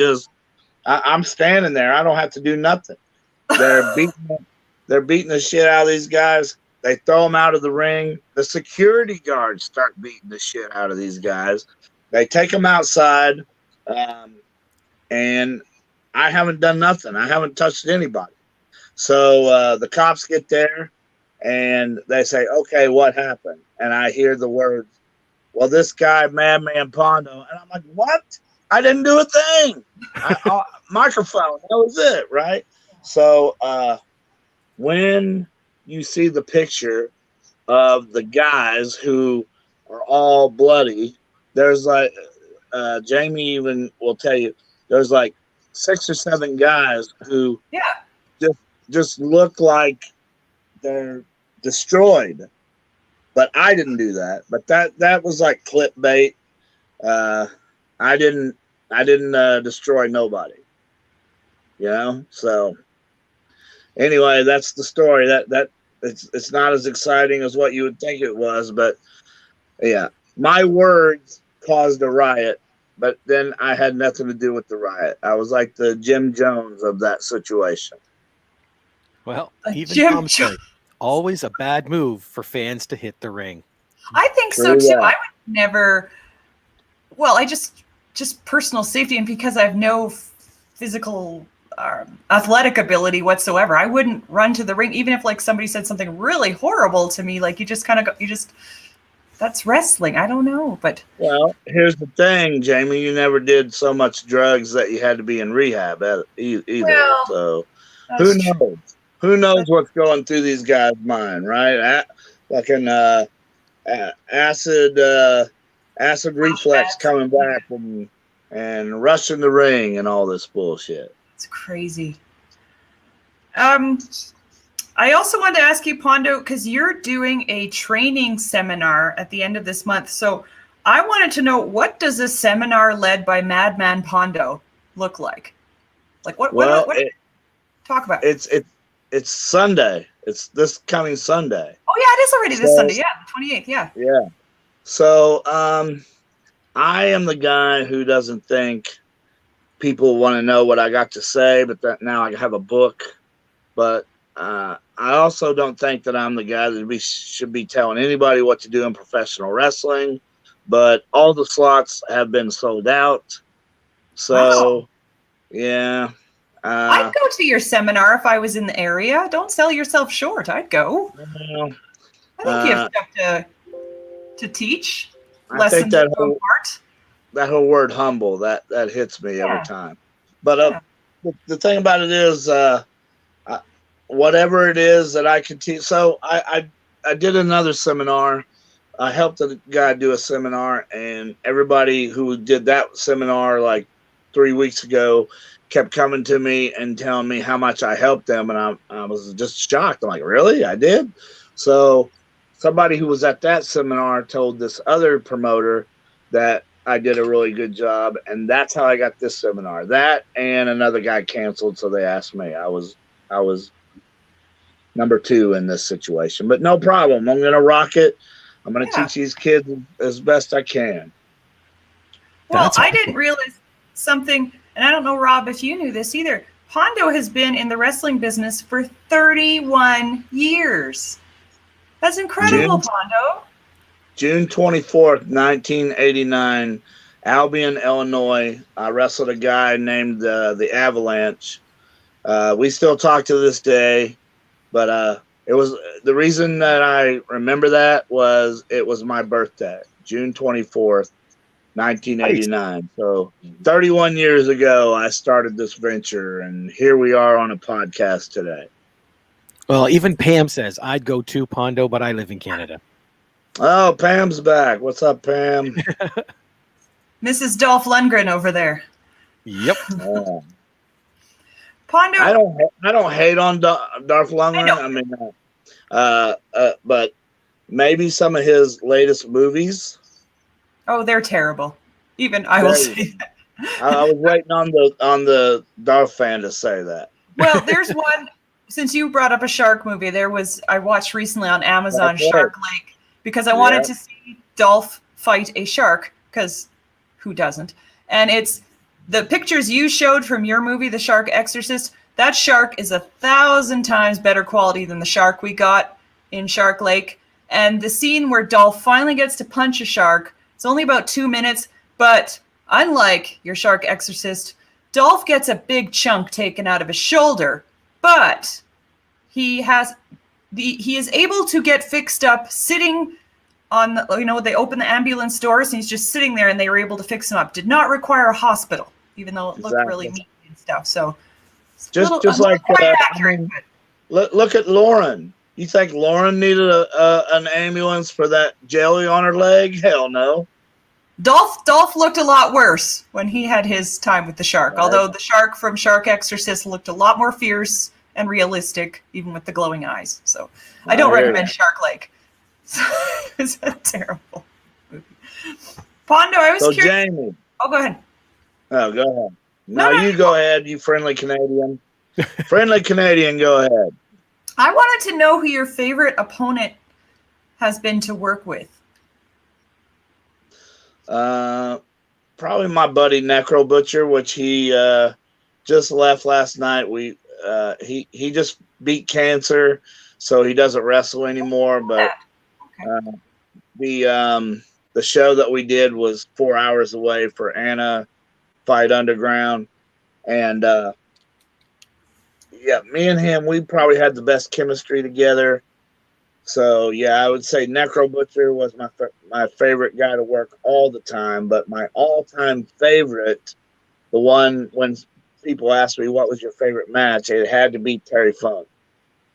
I'm standing there. I don't have to do nothing. They're beating the shit out of these guys. They throw them out of the ring. The security guards start beating the shit out of these guys. They take them outside, and I haven't done nothing. I haven't touched anybody. So the cops get there, and they say, okay, what happened? And I hear the words, well, this guy, Madman Pondo. And I'm like, what? I didn't do a thing. Microphone, that was it, right? So when you see the picture of the guys who are all bloody, there's like, Jamie even will tell you, there's like 6 or 7 guys who just look like they're destroyed. But I didn't do that. But that was like clickbait. I didn't destroy nobody. You know? So anyway, that's the story. That it's not as exciting as what you would think it was, but yeah, my words caused a riot, but then I had nothing to do with the riot. I was like the Jim Jones of that situation. Well, even Tom said, always a bad move for fans to hit the ring. I think so too. I would never. Well, I just personal safety, and because I have no physical athletic ability whatsoever, I wouldn't run to the ring, even if like somebody said something really horrible to me. Like you just kind of go, that's wrestling. I don't know, but well, here's the thing, Jamie. You never did so much drugs that you had to be in rehab either. Well, so who knows? True. Who knows what's going through these guys' mind, right? Fucking acid reflex coming back and rushing the ring and all this bullshit. It's crazy. I also wanted to ask you, Pondo, because you're doing a training seminar at the end of this month. So I wanted to know, what does a seminar led by Madman Pondo look like? Like what talk about? It's Sunday. It's this coming Sunday. Oh yeah, it is already this Sunday. Yeah, the 28th. Yeah. Yeah. So I am the guy who doesn't think people want to know what I got to say, but that now I have a book. But I also don't think that I'm the guy that should be telling anybody what to do in professional wrestling. But all the slots have been sold out. So, yeah. I'd go to your seminar if I was in the area. Don't sell yourself short. I'd go. Well, I think you have stuff to teach. I think that that whole word humble, that hits me every Yeah. time. But Yeah. the thing about it is, whatever it is that I can teach. So I did another seminar. I helped a guy do a seminar, and everybody who did that seminar like 3 weeks ago kept coming to me and telling me how much I helped them, and I was just shocked. I'm like, really? I did? So somebody who was at that seminar told this other promoter that I did a really good job, and that's how I got this seminar. That and another guy canceled, so they asked me. I was number 2 in this situation, but no problem. I'm gonna rock it. I'm gonna Yeah. teach these kids as best I can. Well, That's I didn't realize something, and I don't know, Rob, if you knew this either. Pondo has been in the wrestling business for 31 years. That's incredible, Pondo. June 24th, 1989, Albion, Illinois. I wrestled a guy named the Avalanche. We still talk to this day, but it was the reason that I remember that was it was my birthday, June 24th, 1989. So 31 years ago, I started this venture, and here we are on a podcast today. Well, even Pam says I'd go to Pondo, but I live in Canada. Oh, Pam's back. What's up, Pam? Mrs. Dolph Lundgren over there. Yep. Oh. Pondo. I don't hate on Darth Lundgren. I mean, but maybe some of his latest movies. Oh, they're terrible. Even I will say that. I was waiting on the Darth fan to say that. Well, there's one. Since you brought up a shark movie, I watched recently on Amazon Shark Lake because I wanted to see Dolph fight a shark, because who doesn't? And it's the pictures you showed from your movie, The Shark Exorcist. That shark is 1,000 times better quality than the shark we got in Shark Lake. And the scene where Dolph finally gets to punch a shark, it's only about 2 minutes, but unlike your Shark Exorcist, Dolph gets a big chunk taken out of his shoulder, but he is able to get fixed up sitting on the, they open the ambulance doors and he's just sitting there, and they were able to fix him up. Did not require a hospital, even though it looked really meaty and stuff. So just like accurate, look at Lauren. You think Lauren needed an ambulance for that jelly on her leg? Hell no. Dolph looked a lot worse when he had his time with the shark, although the shark from Shark Exorcist looked a lot more fierce and realistic, even with the glowing eyes. So I don't recommend Shark Lake. It's a terrible movie. Pondo, I was curious. Jamie. Oh, go ahead. Oh, go ahead. No, you go ahead, you friendly Canadian. Friendly Canadian, go ahead. I wanted to know who your favorite opponent has been to work with. Probably my buddy Necro Butcher, which he just left last night. He just beat cancer, so he doesn't wrestle anymore. But the show that we did was 4 hours away for Anna Fight Underground, and me and him, we probably had the best chemistry together. So I would say Necro Butcher was my favorite guy to work all the time. But my all-time favorite, the one when people ask me what was your favorite match, it had to be Terry Funk.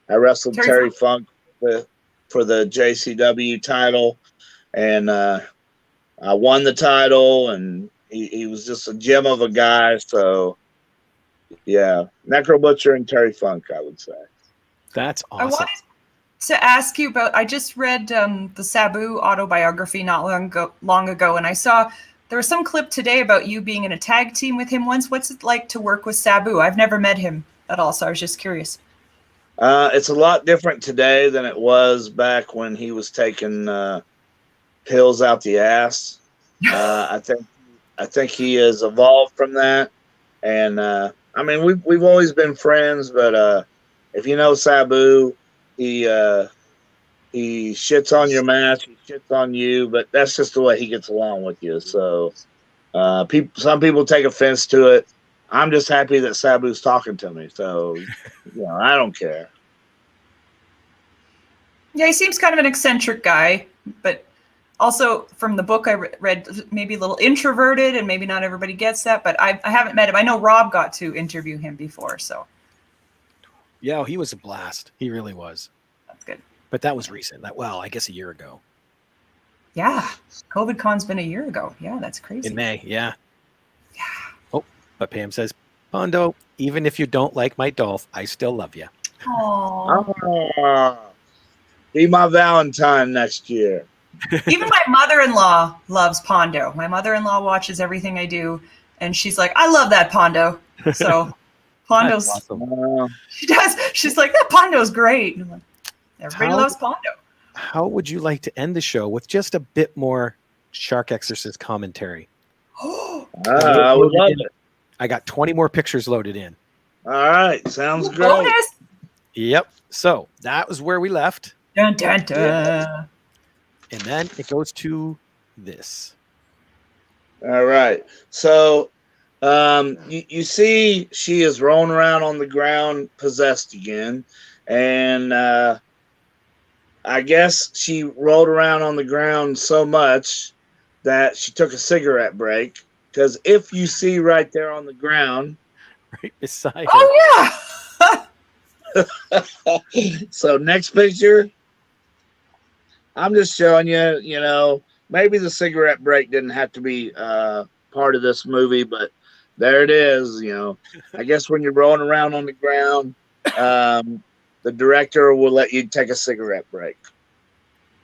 I wrestled Terry Funk for the JCW title, and I won the title, and he was just a gem of a guy. So Necro Butcher and Terry Funk, I would say. That's awesome. I wanted to ask you about, I just read the Sabu autobiography not long ago, and I saw there was some clip today about you being in a tag team with him once. What's it like to work with Sabu? I've never met him at all, so I was just curious. It's a lot different today than it was back when he was taking pills out the ass. I think he has evolved from that, and I mean we've always been friends, but if you know Sabu, he shits on your match, he shits on you, but that's just the way he gets along with you. So some people take offense to it. I'm just happy that Sabu's talking to me, so I don't care. Yeah, he seems kind of an eccentric guy, but Also, from the book I read, maybe a little introverted, and maybe not everybody gets that, but I haven't met him. I know Rob got to interview him before, so Yeah, he was a blast. He really was. that's good. But that was recent. I guess a year ago. Yeah, COVID Con's been a year ago. Yeah, that's crazy. In May, yeah. Yeah. Oh, but Pam says, Pondo, even if you don't like my Dolph, I still love you. Aww. Be my Valentine next year. Even my mother-in-law loves Pondo. My mother-in-law watches everything I do, and she's like, I love that Pondo. So Pondo's That's awesome. She does. She's like, that Pondo's great. And I'm like, everybody loves Pondo. How would you like to end the show with just a bit more Shark Exorcist commentary? I would love it. I got 20 more pictures loaded in. All right. Sounds great. Bonus. Yep. So that was where we left. Dun, dun, dun. Yeah. And then it goes to this. All right. So you see she is rolling around on the ground possessed again. And I guess she rolled around on the ground so much that she took a cigarette break. Because if you see right there on the ground. Right beside her. Oh, yeah. So next picture. I'm just showing you, maybe the cigarette break didn't have to be part of this movie, but there it is. I guess when you're rolling around on the ground, the director will let you take a cigarette break.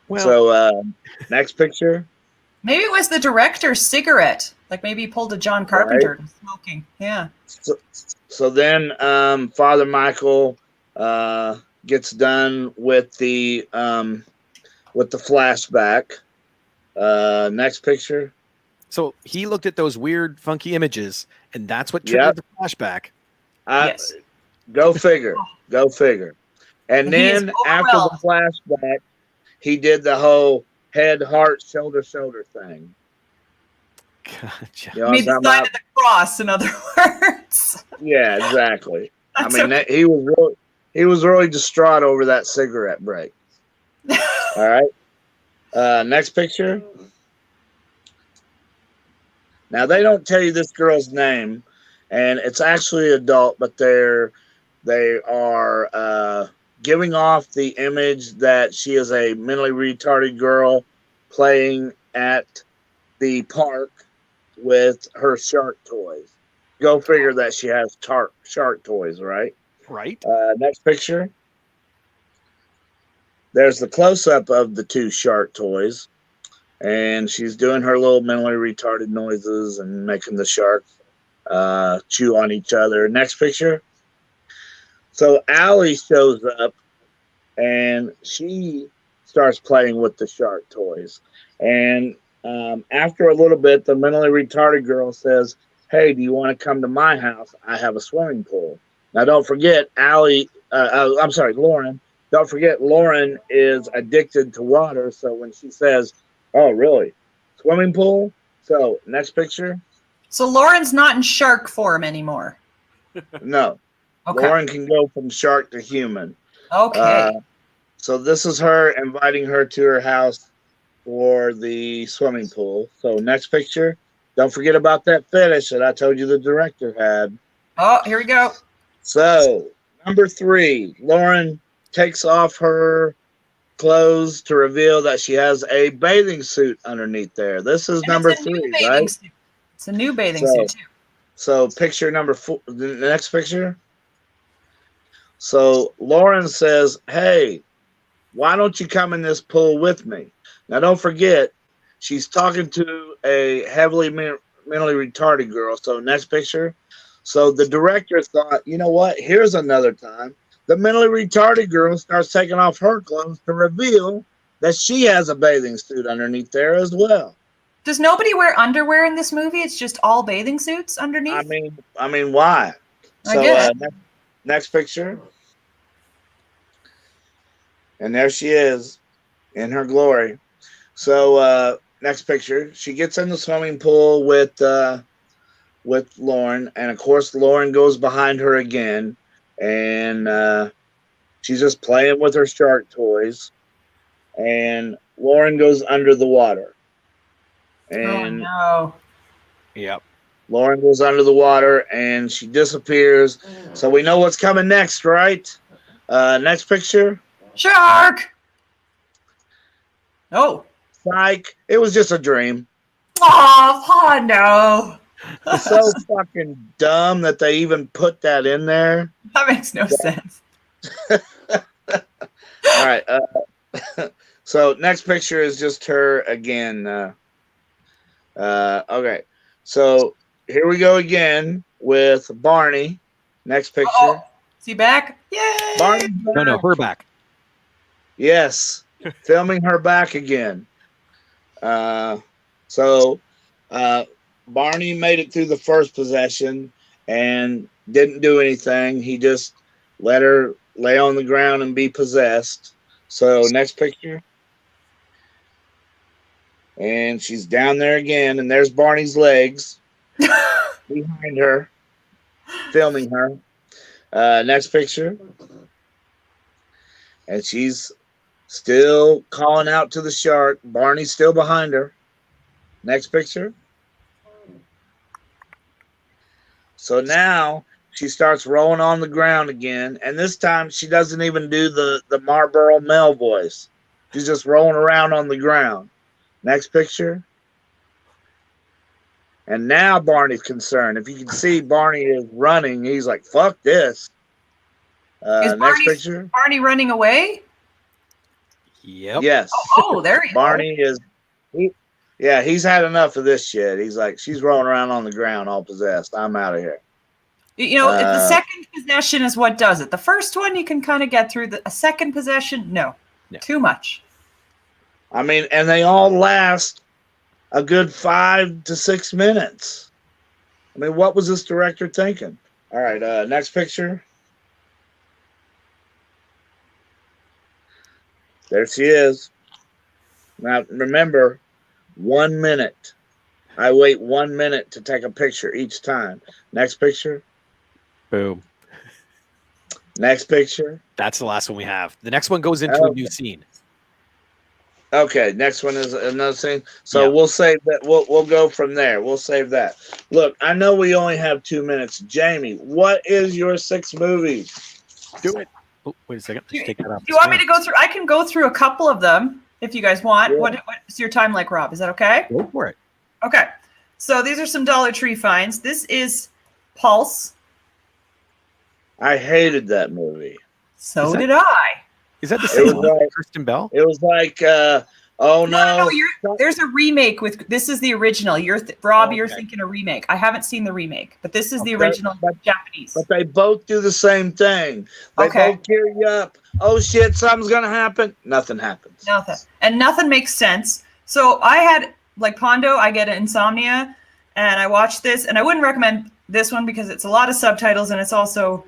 Well, So next picture. Maybe it was the director's cigarette. Like maybe he pulled a John Carpenter and smoking. Yeah. So then Father Michael gets done with the flashback. Next picture. so he looked at those weird, funky images, and that's what triggered the flashback. Yes. Go figure. Go figure. And And he is then after the flashback, he did the whole head, heart, shoulder thing. Gotcha. You know Made what I'm the talking sign about? of the cross, in other words. Yeah, exactly. That's He was really distraught over that cigarette break. All right. Next picture. Now they don't tell you this girl's name, and it's actually adult, but they are giving off the image that she is a mentally retarded girl playing at the park with her shark toys. Go figure that she has shark toys, right? Right. Next picture. There's the close-up of the two shark toys, and she's doing her little mentally retarded noises and making the sharks chew on each other. Next picture. So Allie shows up, and she starts playing with the shark toys. And after a little bit, the mentally retarded girl says, hey, do you want to come to my house? I have a swimming pool. Now, don't forget, Lauren. Don't forget, Lauren is addicted to water. So when she says, oh, really? Swimming pool? So next picture. So Lauren's not in shark form anymore. No. Okay. Lauren can go from shark to human. Okay. So this is her inviting her to her house for the swimming pool. So next picture. Don't forget about that fetish that I told you the director had. Oh, here we go. So number 3, Lauren takes off her clothes to reveal that she has a bathing suit underneath there. This is And number it's a new 3, bathing right? suit. It's a new bathing suit too. So picture number 4, the next picture. So Lauren says, hey, why don't you come in this pool with me? Now, don't forget, she's talking to a heavily mentally retarded girl. So next picture. So the director thought, you know what? Here's another time. The mentally retarded girl starts taking off her clothes to reveal that she has a bathing suit underneath there as well. Does nobody wear underwear in this movie? It's just all bathing suits underneath? I mean, why? I get it. Next picture. And there she is in her glory. So next picture. She gets in the swimming pool with Lauren. And, of course, Lauren goes behind her again. And she's just playing with her shark toys. And Lauren goes under the water. Oh And no. Yep. Lauren goes under the water and she disappears. So we know what's coming next, right? Next picture. Shark! Oh. Psych. It was just a dream. Oh, Pondo. It's so fucking dumb that they even put that in there. That makes no sense. All right. So next picture is just her again. Okay. So here we go again with Barney. Next picture. Oh, is he back? Yay! Barney's back. No, her back. Yes. Filming her back again. So Barney made it through the first possession and didn't do anything. He just let her lay on the ground and be possessed. So next picture. And she's down there again, and there's Barney's legs behind her, filming her. Next picture. And she's still calling out to the shark. Barney's still behind her. Next picture. So now she starts rolling on the ground again, and this time she doesn't even do the Marlboro Mel voice. She's just rolling around on the ground. Next picture. And now Barney's concerned. If you can see, Barney is running. He's like, fuck this. Next picture. Barney running away? Yep. Yes. Oh, there you Barney is. He's had enough of this shit. He's like, she's rolling around on the ground all possessed. I'm out of here. You know, if the second possession is what does it. The first one you can kind of get through. A second possession, no. Too much. I mean, and they all last a good 5 to 6 minutes. I mean, what was this director thinking? All right, next picture. There she is. Now, remember, 1 minute. I wait 1 minute to take a picture each time. Next picture. Boom. Next picture. That's the last one we have. The next one goes into a new scene. Okay, next one is another scene. So we'll save that. We'll go from there. We'll save that. Look, I know we only have 2 minutes. Jamie, what is your 6 movies? Do it. Oh, wait a second. Let's take that off. Do you want me to go through? I can go through a couple of them if you guys want. Yeah. What's your time like, Rob? Is that okay? Go for it. Okay. So these are some Dollar Tree finds. This is Pulse. I hated that movie. So did I. Is that the same one with Kristen Bell? It was like, oh no. There's a remake with. This is the original. Rob, you're thinking a remake. I haven't seen the remake, but this is the original Japanese. But they both do the same thing. They both gear you up. Oh shit, something's gonna happen. Nothing happens. Nothing, and nothing makes sense. So I had like Pondo. I get insomnia, and I watched this, and I wouldn't recommend this one because it's a lot of subtitles, and it's also.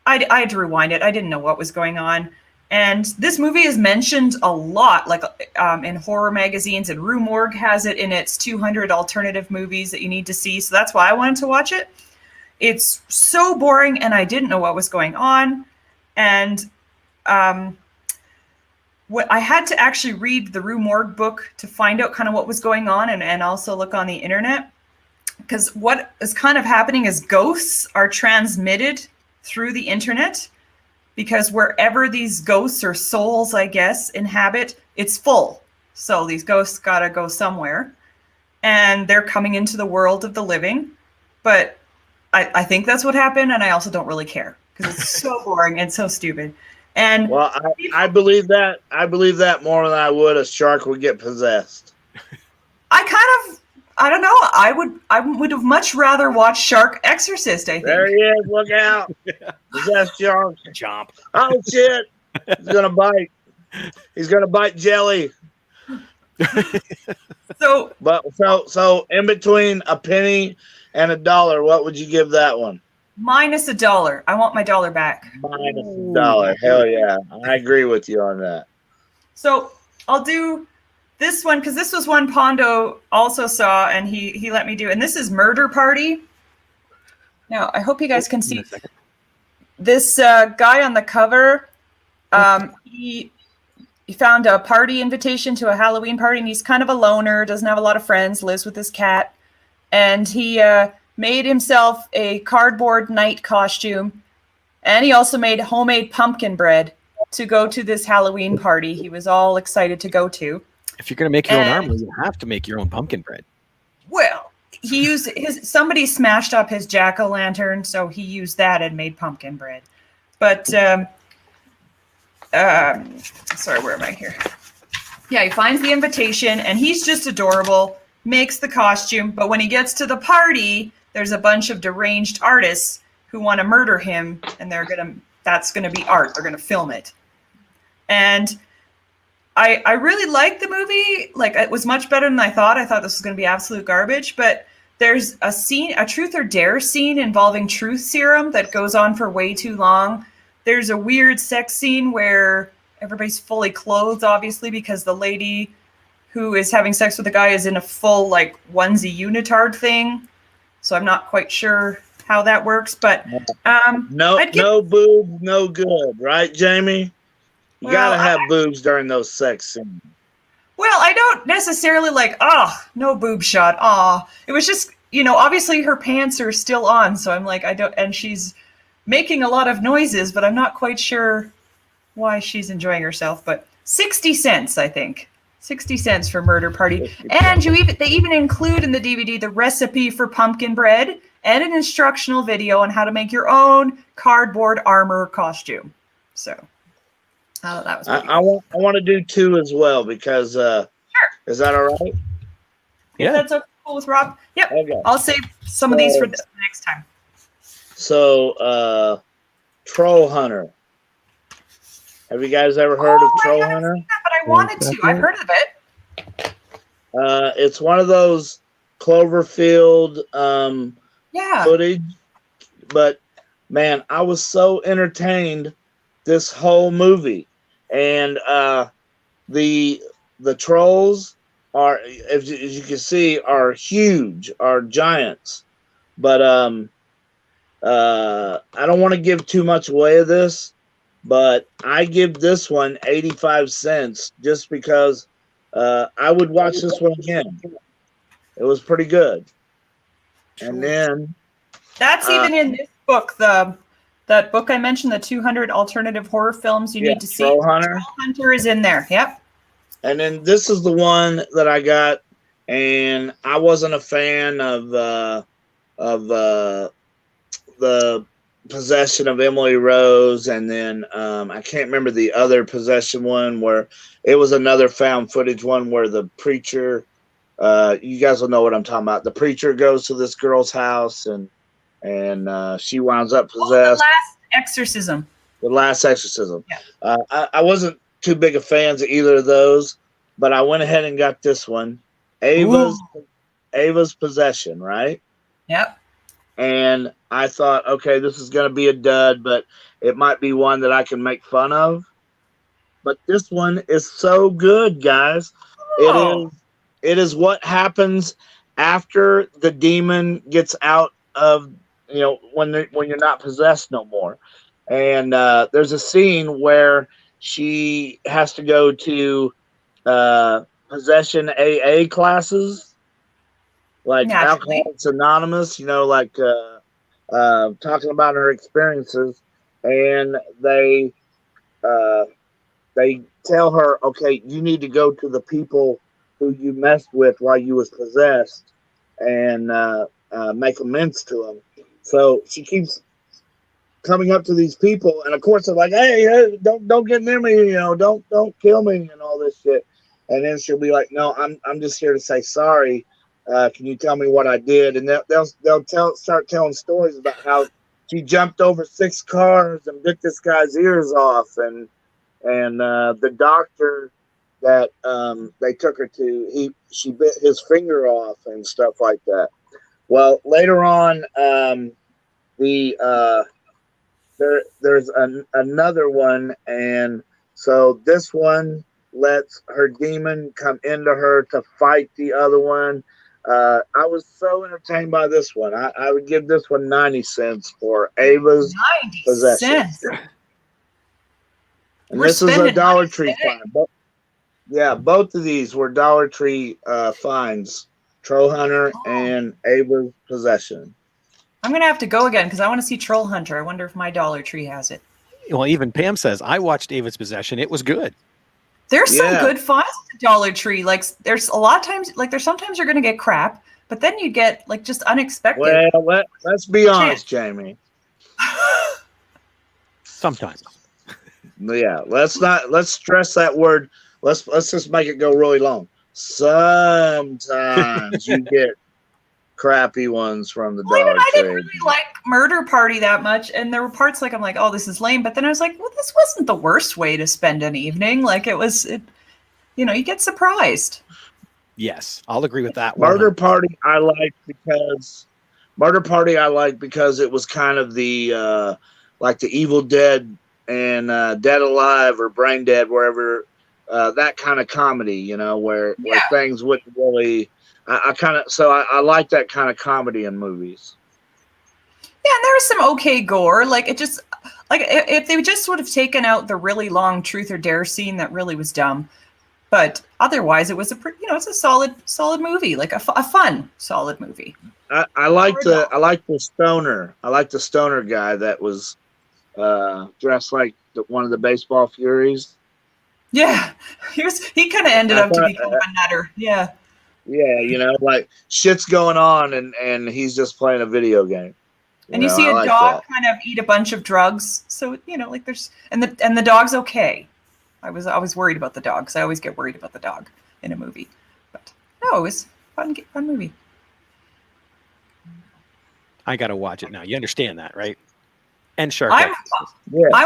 I had to rewind it. I didn't know what was going on. And this movie is mentioned a lot, like in horror magazines, and Rue Morgue has it in its 200 alternative movies that you need to see. So that's why I wanted to watch it. It's so boring, and I didn't know what was going on. And I had to actually read the Rue Morgue book to find out kind of what was going on, and also look on the internet. Because what is kind of happening is ghosts are transmitted through the internet. Because wherever these ghosts or souls, I guess, inhabit, it's full. So these ghosts got to go somewhere. And they're coming into the world of the living. But I think that's what happened. And I also don't really care. Because it's so boring and so stupid. And well, I believe that. I believe that more than I would a shark would get possessed. I don't know. I would have much rather watched Shark Exorcist, I think. There he is. Look out. Possessed shark. Jump. Oh, shit. He's going to bite. He's going to bite jelly. So in between a penny and $1, what would you give that one? Minus $1. I want my dollar back. Minus $1. Hell yeah. I agree with you on that. So I'll do this one, because this was one Pondo also saw, and he let me do. And this is Murder Party. Now, I hope you guys can see this guy on the cover. He found a party invitation to a Halloween party, and he's kind of a loner, doesn't have a lot of friends, lives with his cat, and he made himself a cardboard knight costume, and he also made homemade pumpkin bread to go to this Halloween party he was all excited to go to. If you're going to make your own armor, you have to make your own pumpkin bread. Well, he used somebody smashed up his jack-o'-lantern, so he used that and made pumpkin bread. But sorry, where am I here? Yeah, he finds the invitation, and he's just adorable, makes the costume, but when he gets to the party, there's a bunch of deranged artists who want to murder him, and that's gonna be art. They're gonna film it. And I really liked the movie. Like, it was much better than I thought. I thought this was gonna be absolute garbage, but there's a scene, a truth or dare scene involving truth serum that goes on for way too long. There's a weird sex scene where everybody's fully clothed, obviously, because the lady who is having sex with the guy is in a full, like, onesie unitard thing. So I'm not quite sure how that works, but no boobs, no good, right, Jamie? You gotta have boobs during those sex scenes. Well, I don't necessarily no boob shot. It was just, obviously her pants are still on, so I'm like, and she's making a lot of noises, but I'm not quite sure why she's enjoying herself. But 60 cents, I think. 60 cents for Murder Party. And they even include in the DVD the recipe for pumpkin bread and an instructional video on how to make your own cardboard armor costume. So, that was pretty cool. I want to do 2 as well, because sure. Is that all right? Yeah, that's okay, cool with Rob. Yep. Okay. I'll save some of these for the next time. So, Troll Hunter. Have you guys ever heard of Troll Hunter? But I wanted to. I've heard of it. It's one of those Cloverfield footage, but man, I was so entertained this whole movie, and the trolls are, as you can see, are huge, are giants. But I don't want to give too much away of this, but I give this one 85 cents just because I would watch this one again. It was pretty good. And then that's even in this book, that book I mentioned, the 200 alternative horror films you need to see. Troll Hunter. Troll Hunter is in there. Yep. And then this is the one that I got, and I wasn't a fan of the Possession of Emily Rose, and then I can't remember the other Possession one, where it was another found footage one where the preacher, you guys will know what I'm talking about. The preacher goes to this girl's house, and she winds up possessed. The Last Exorcism. The Last Exorcism. Yeah. I wasn't too big of fans of either of those, but I went ahead and got this one, Ava's Possession, right? Yep. And I thought, okay, this is going to be a dud, but it might be one that I can make fun of. But this one is so good, guys. Oh. It is what happens after the demon gets out of, when you're not possessed no more. And there's a scene where she has to go to possession AA classes, like Alcoholics Anonymous, talking about her experiences, and they tell her, okay, you need to go to the people who you messed with while you was possessed and make amends to them. So she keeps coming up to these people, and of course they're like, hey, don't get near me, don't kill me and all this shit. And then she'll be like, no, I'm just here to say sorry. Can you tell me what I did? And they'll start telling stories about how she jumped over 6 cars and bit this guy's ears off, and the doctor that they took her to, she bit his finger off and stuff like that. Well, later on, there's another one, and so this one lets her demon come into her to fight the other one. I was so entertained by this one. I would give this one 90 cents for Ava's 90 Possession. Cents. And this is a Dollar Tree find. Yeah, both of these were Dollar Tree finds. Troll Hunter and Ava's Possession. I'm gonna have to go again because I want to see Troll Hunter. I wonder if my Dollar Tree has it. Well, even Pam says I watched Ava's Possession. It was good. There's some Yeah. good finds at Dollar Tree. Like there's a lot of times, like there's sometimes you're gonna get crap, but then you get like just unexpected. Well, let's be honest, Jamie. Sometimes. Yeah, let's stress that word. Let's just make it go really long. Sometimes you get crappy ones from the Well, Dollar even I didn't Tree. really like Murder Party that much, and there were parts like I'm like, oh, this is lame. But then I was like, well, this wasn't the worst way to spend an evening. Like you know, you get surprised. Yes, I'll agree with that one. Murder Party I like because it was kind of the like the Evil Dead and Dead Alive or Brain Dead, wherever that kind of comedy, you know, where things wouldn't really. I like that kind of comedy in movies. Yeah, and there was some okay gore. Like it just like if they just would have taken out the really long truth or dare scene that really was dumb, but otherwise it was it's a solid movie, like a fun solid movie. I like the stoner guy that was dressed like one of the baseball Furies. Yeah, he kind of ended up to become a nutter. Yeah. Yeah, you know, like shit's going on and he's just playing a video game. And you see a dog kind of eat a bunch of drugs. So, you know, like there's and the dog's okay. I was worried about the dog because I always get worried about the dog in a movie. But no, it was fun movie. I gotta watch it now. You understand that, right? And Shark. I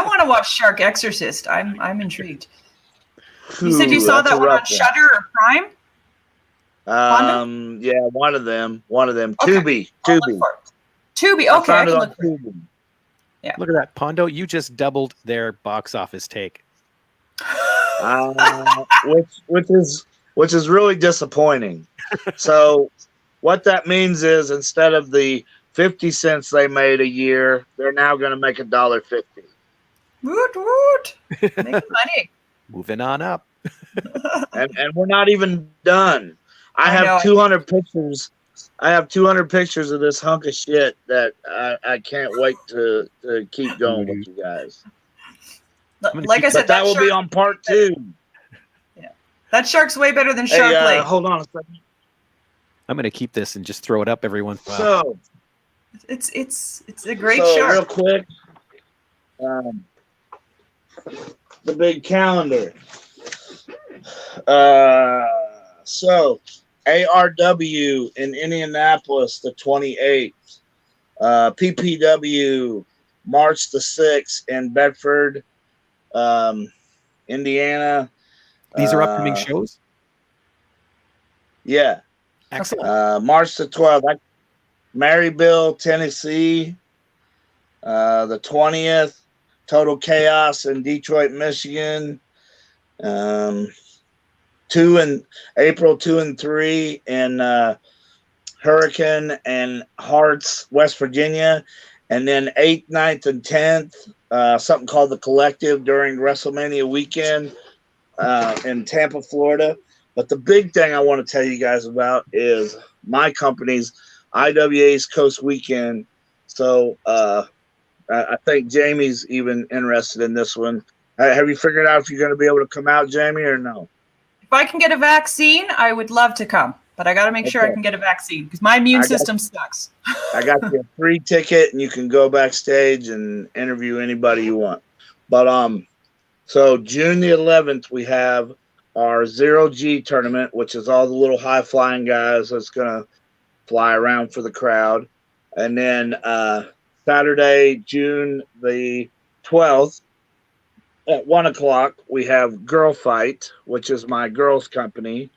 want to watch Shark Exorcist. I'm intrigued. You said you saw that one on Shudder or Prime? Yeah, one of them. Okay. Tubi. Tubi. Okay, I can look for it. Yeah. Look at that, Pondo. You just doubled their box office take. Which is really disappointing. So what that means is instead of the 50 cents they made a year, they're now going to make $1.50. Woot! Making money. Moving on up. and we're not even done. I have 200 pictures. I have 200 pictures of this hunk of shit that I can't wait to keep going with you guys. Like I said, that will be on part 2. Yeah, that shark's way better than Shark Lake. Hold on a second. I'm gonna keep this and just throw it up every once in a while. So it's a great shark. Real quick, the big calendar. So ARW in Indianapolis the 28th, PPW March the 6th in Bedford, Indiana. These are upcoming shows? Yeah. Excellent. March the 12th, Maryville, Tennessee, the 20th, Total Chaos in Detroit, Michigan. April 2 and 3 in Hurricane and Hearts, West Virginia, and then 8th, 9th, and 10th, something called The Collective during WrestleMania weekend in Tampa, Florida. But the big thing I want to tell you guys about is my company's IWA's Coast Weekend. So I think Jamie's even interested in this one. Have you figured out if you're going to be able to come out, Jamie, or no? If I can get a vaccine, I would love to come, but I got to make sure I can get a vaccine because my immune system sucks. I got you a free ticket, and you can go backstage and interview anybody you want. But so June the 11th, we have our 0G tournament, which is all the little high-flying guys that's going to fly around for the crowd. And then Saturday, June the 12th, at 1 o'clock, we have Girl Fight, which is my girls' company.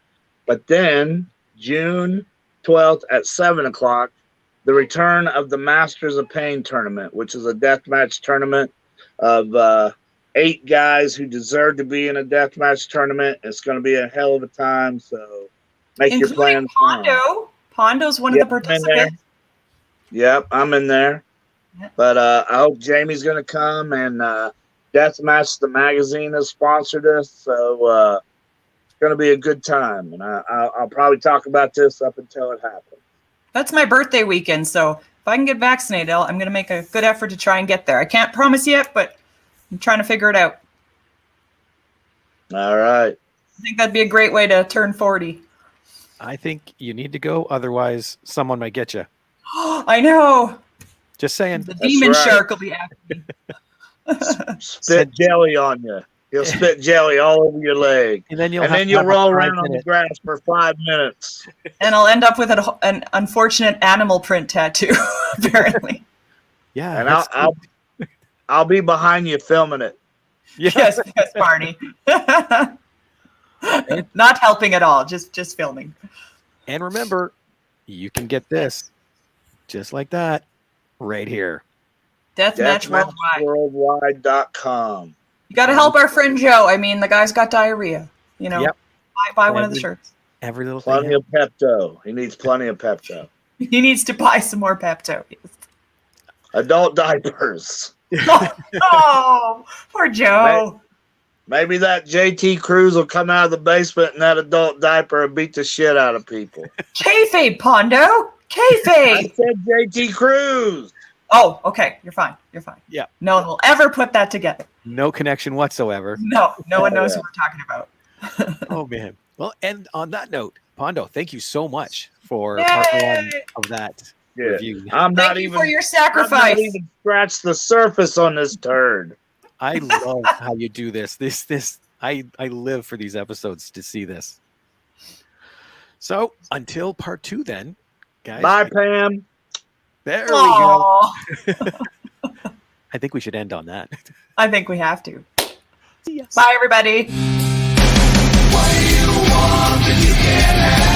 But then, June 12th at 7 o'clock, the return of the Masters of Pain tournament, which is a deathmatch tournament of 8 guys who deserve to be in a deathmatch tournament. It's going to be a hell of a time, so make your plans. Pondo. Pondo's one of the participants. Yep, I'm in there. Yep. But I hope Jamie's going to come, and Deathmatch the magazine has sponsored us, so going to be a good time, and I'll probably talk about this up until it happens. That's my birthday weekend, so if I can get vaccinated, I'm going to make a good effort to try and get there. I can't promise yet, but I'm trying to figure it out. All right. I think that'd be a great way to turn 40. I think you need to go, otherwise someone might get you. I know. Just saying. The demon right. shark will be after me. Spit jelly on you. He'll spit jelly all over your leg. And then you'll roll around on the grass for 5 minutes. And I'll end up with an unfortunate animal print tattoo, apparently. Yeah. And I'll be behind you filming it. Yes, Barney. Not helping at all, just filming. And remember, you can get this just like that right here. Deathmatch Worldwide. Deathmatchworldwide.com. You got to help our friend Joe. I mean, the guy's got diarrhea. You know, Yep. buy one of the shirts. Every little Plenty thing. of Pepto. He needs plenty of Pepto. He needs to buy some more Pepto. Adult diapers. Oh, poor Joe. Maybe that JT Cruz will come out of the basement in that adult diaper and beat the shit out of people. Kayfabe, Pondo. I Kayfabe. said JT Cruz. Oh, okay. You're fine. Yeah. No one will ever put that together. No connection whatsoever. No one knows Yeah. who we're talking about. Oh, man. Well, and on that note, Pondo, thank you so much for part one of that review. Thank you for your I'm sacrifice. not even scratched the surface on this turd. I love how you do this. I live for these episodes to see this. So until part 2 then, guys. Bye, Pam. There we go. Aw. I think we should end on that. I think we have to. See ya. Bye, everybody. What do you want that you can't have?